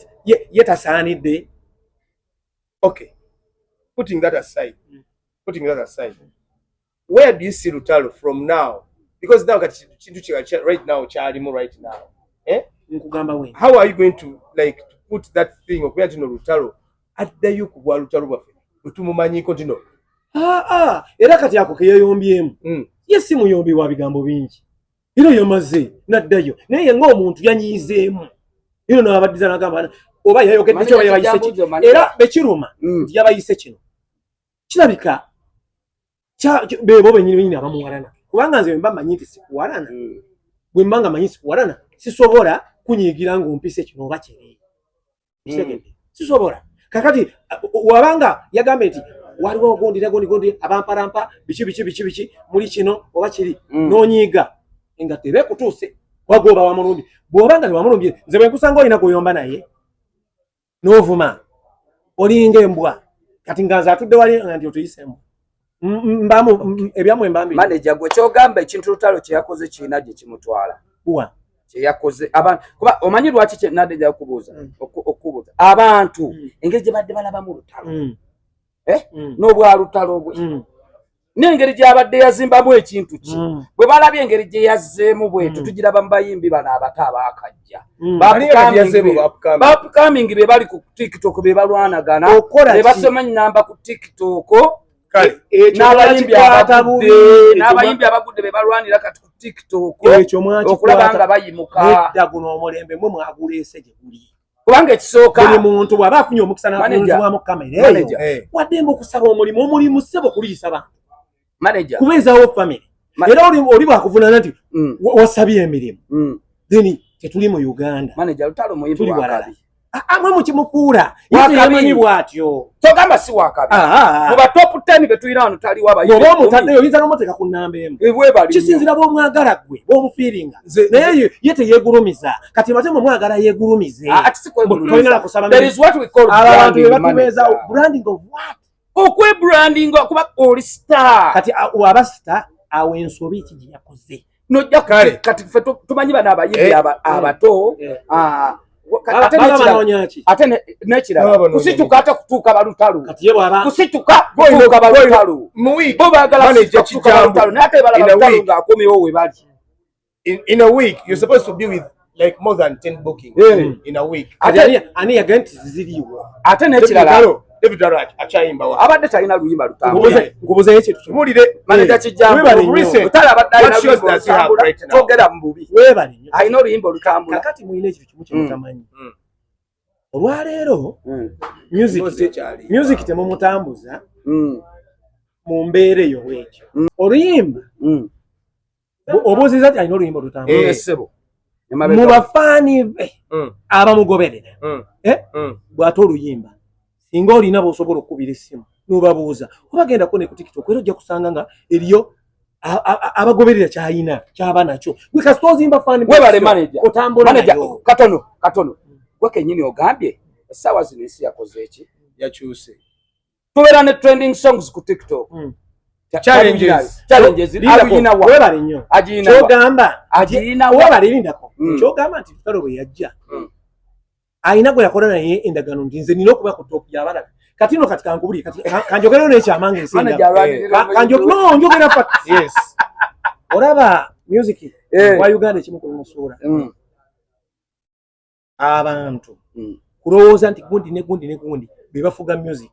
yetasaanidde okay putting that aside where do you see Lutalo from now because now kati kintu right now kyalimu right now nkugamba we how are you going to like to put that thing okuba nti no Lutalo addayo ku bwa Lutalo bwaffe bwetumumanyiko nti no era kati ako keyeyombyemu ye si muyombi wa bigambo bingi ino yamaze naddayo naye ng'omuntu yanyiizeemu ino n'abaddiza n'agamba oba yayogedde kyo yabayise ki era bekiruma nti yabayise kino kirabika bebo bennyini abamuwalana kubanga nze mba mmanyi nti sikuwalana bwe mba nga manyi sikuwalana sisobola kunyiigira ng'ompise kino oba kiri kitegedde sisobola kakati wabanga yagambe nti waliwo gondi abampalampa biki muli kino oba kiri n'onyiiga nga tebe kutuuse wagoba wamulumbi bw'oba nga tewamulumbye nze bwe nkusanga olina gw'oyomba naye n'ovuma olinga embwa kati ngaza atudde wali nti otuyisemu mbamu ebyamu embambi manager gwe kyogamba ekintu lutalo kye yakoze kiina gye kimutwala bwa kye yakoze abantu kuba omanyi lwaki kye Nadejja okubuuza okubuuza abantu engeri gye badde balabamu lutalo n'obwa lutalo bwe n'engeri gy'abadde yazimbamu ekintu ki bwe balabye engeri gye yazzeemu bwetu tugiraba mu bayimbi bano abato abaakajja bapukamingi be bali ku TikTok be balwanagana be basoma nnamba ku TikTok n'abayimbi abagudde be balwanira kati ku TikTok okulaba nga bayimuka edda guno omulembe mwe mwaguleese gye guli kubanga ekisooka buli muntu bw'aba afunye omukisa n'akunzibwamu kamera eyo waddembe okusaba omulimu ssebo kuliyisa bantu manager kubeezaawo family era oli bwakuvunaana nti wasabye emirimu then tetuli mu Uganda manager lutalo muyimbi wakabi amwe mukimukuula yamanyi bw'atyo togamba si wakabi mu ba top 10 betulina wano taliwo abayimbi oba omutaddeyo oyinza n'omuteeka ku nnamba emu kisinzira bw'omwagala gwe bw'omufiiringa naye ye teyeegulumiza kati bate mwagala yeegulumize tolina kusaba abantu be batubeezaawo branding of what okwebranding kuba oli star kati waba star awo ensobi ki gye yakoze nojja kati ffe tumanyi bano abayimbi abato ate nekirala kusituka ate kutuuka balutalo kusituka kutuuka balutalo bo baagala kutuuka balutalo naye ate balaba lutalo ng'akomyewo we bali in a week you're supposed to be with like more than 10 bookings in a week ani yagenti ziriwo ate nekirala David Arach achayimba wa abadde talina luyimba lutalo ngubuze ekintu tumulire manager kijambo utala abadde alina luyimba lutambula togera mu bubi webali nnyo alina oluyimba olutambula kakati muyina ekintu kimu kyemutamanyi olwaleero music temumutambuza mu mbeera eyo bwekyo oluyimba obuuziza ti alina oluyimba olutambula mu bafaani be abamugoberera bw'ate oluyimba singa olina bw'osobola okukubira essimu n'obabuuza obagenda ne ku TikTok era ojja kusanga nga eriyo abagoberera kyayina kyaba nakyo gwe kasita ozimba faani webale manager otambula nayo katono gwe kennyini ogambye essaawa zino ensi yakoze eki yakyuse tubeera ne trending songs ku TikTok challenges agiyinawa webale nnyo kyogamba agiyinawa webale lindako kyogamba nti tutalo bwe yajja ayina gwe yakola naye endagaano nti nze nina okuba ku top y'abalabi kati no kati kankubuli kati kanjogereyo n'ekyamange njogera fact yes olaba music wa Uganda ekimu ku musuula abantu kulowooza nti gundi ne gundi be bafuga music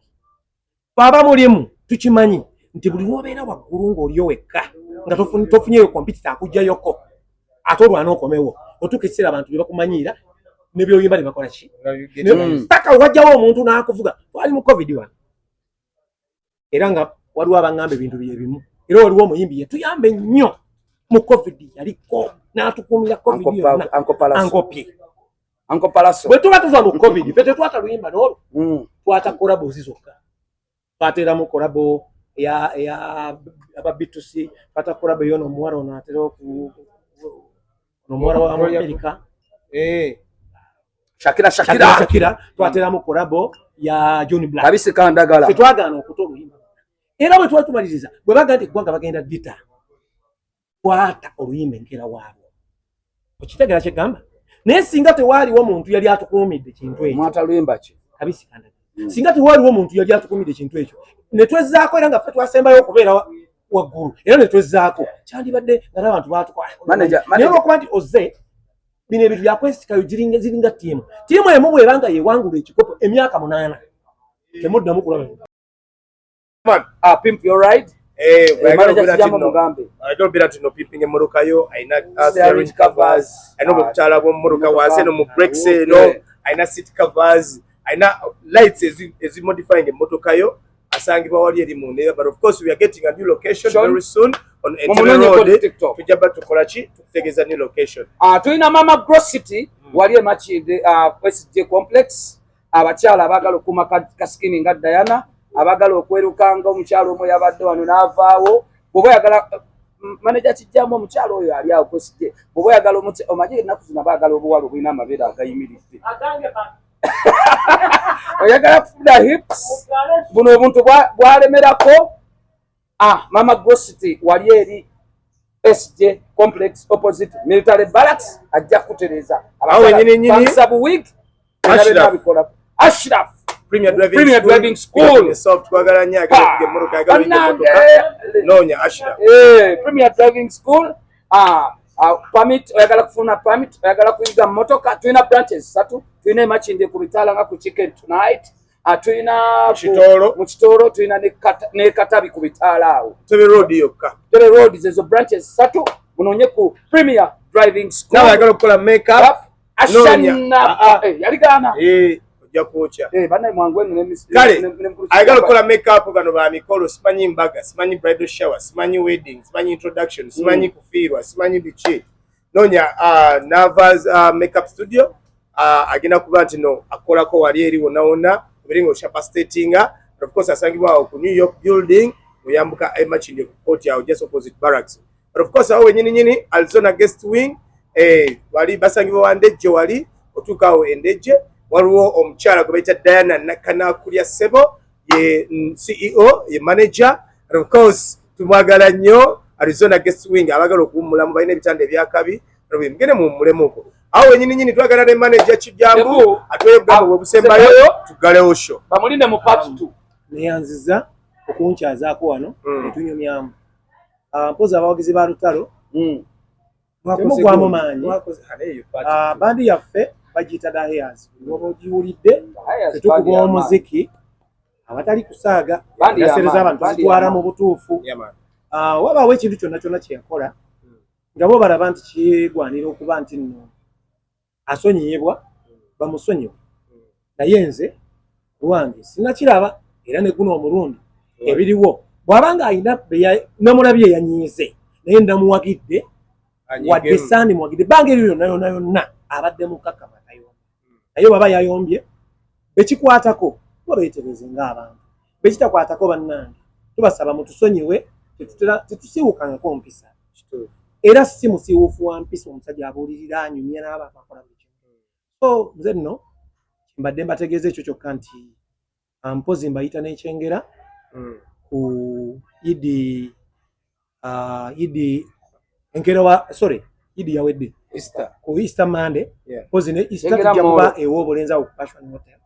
baba mulimu tukimanyi nti buli lwobeera waggulu ng'oliyo wekka nga tofunyeyo kompyuta akuggyayoko ate olwana okomewo otuuka ekiseera abantu bye bakumanyiira nebyoyimba nebakola ki paka wajjawo omuntu n'akuvuga twali mu covid wano era nga waliwo abangamba ebintu byebimu era waliwo omuyimbi yetuyambe nnyo mu covid yaliko n'atukuumira covid yonna ankopalaso bwe tuba tuva mu covid fe tetwata luyimba n'olwo twata kolabo zizokka twateramu kolabo aba B2C twata kolabo eyo n'omuwala ono atera n'omuwala wa Amerika Shakira twateramu kolabo ya Johnny Black kabisi kandagala twagaana okutola oluyimba era bwe twali tumaliriza bwe baga nti eggwanga bagenda dita kwata oluyimba enkera waabwo okitegera kyegamba naye singa tewaaliwo muntu yali atukuumidde kintu ekyo mwata luyimba ki kabisi kandagala singa tewaaliwo muntu yali atukuumidde kintu ekyo ne twezzaako era nga ffe twasembayo okubeera waggulu era ne twezzaako kyandibadde nga n'abantu baatukola naye olwokuba nti ozze bino ebintu byakwesikayo ziringa ttiimu emu bw'ebanga yeewangula ekikopo emyaka 8 temuddamu kulaba pimp you're right ayagala tino pimping emmotoka yo ayina steering covers ayina obukyala bw'omummotoka wansi eno mu brakes eno ayina seat covers ayina lights ezimodifying emmotoka yo asangibwa wali eri mu nneera but of course we are getting a new location very soon on Entebbe Road tujja tukola ki tukutegeeza new location tulina Mama Grossity wali emakinde SJ complex abakyala abaagala okuma kasikini nga Diana abagala okwerukanga omukyalo omwe yabadde wano n'avaawo bw'oba oyagala manager kijjamu omukyalo oyo ali awo kwesije bw'oba oyagala omanyi ennaku zino baagala obuwala obulina amabeere agayimiridde oyagala kufuna hips buno obuntu bwalemerako Mama Grossity wali eri SJ complex opposite military barracks ajja kutereza awo nyinyi sabu week Ashraf Premier Driving School soft kwagala nyaga kige moroka agala nonya Ashraf Premier Driving School permit oyagala kufuna permit oyagala kuyiga motoka tulina branches 3 tulina Machinde ku Bitala nga ku Chicken Tonight tulina mu Kitoro tulina ne Katabi ku Bitala awo Tebe Road yokka Tebe Road zezo branches 3 munonye ku Premier Driving School nawe ayagala kukola makeup nonya yali gana ojja kuocha bana mwangu eno kale ayagala kukola makeup gano ba mikolo simanyi mbaga simanyi bridal shower simanyi wedding simanyi introduction simanyi kufiirwa simanyi bichi nonya Navas makeup studio agenda kuba nti no akolako wali eri wona biringo shapa statinga of course asangibwa ku New York building muyambuka Machinde ku court ya just opposite barracks but of course awo nyini Arizona guest wing wali basangibwa wandeje wali otukawo endeje waliwo omukyala gwe bayita Diana Nakanakulya Sebo ye CEO ye manager and of course tumwagala nnyo Arizona guest wing abagala okuwummulamu balina ebitanda ebyakabi ngene mu mulemuko awo nyini twagala ne manager Kijambu atwebwa obusembayo tugalewo show bamulinde mu part 2 neyanziza okunkyazaako wano etunyumyamu mpoza abawagizi ba lutalo temugwamu maanyi bandi yaffe bagiyita Dayers oba ogiwulidde tetukuba omuziki abatali kusaaga yasereza abantu zitwala mu butuufu wabaawo ekintu kyonna kyonna kyeyakola nga bo balaba nti kyegwanira okuba nti nno asonyiyibwa bamusonyiwe naye nze lwange sinakiraba era ne guno omulundi ebiriwo bw'abanga alina namulabye yanyiize naye ndamuwagidde wadde saani muwagidde banga ebyo yonna abadde mukkakama naye baba yayombye bekikwatako babeetereze ng'abantu bekitakwatako bannange tubasaba mutusonyiwe tetusiiwukangako mpisa era si musiiwuufu wa mpisa omusajja abuulirira anyumya n'abantu akola buli kimu so nze nno mbadde mbategeeza ekyo kyokka nti mpozi mbayita n'ekyengera ku idi enkero idi yawedde ku Easter Monday pozi ne Easter tujja kuba ew'obulenzi awo ku Passion Hotel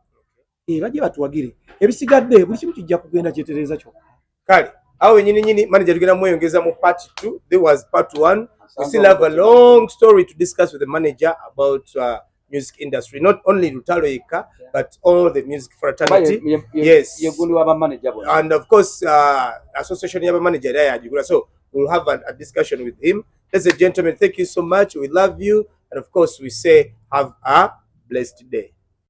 bajje batuwagire ebisigadde buli kimu kijja kugenda kyetereza kyokka kale awo nyini manager tugenda mweyongeza mu part 2 there was part 1 we still have a long story to discuss with the manager about music industry not only Lutalo yeka but all the music fraternity yes and of course association yaba manager yajigula so we'll have a discussion with him. Ladies and gentlemen, thank you so much. We love you. And of course, we say have a blessed day.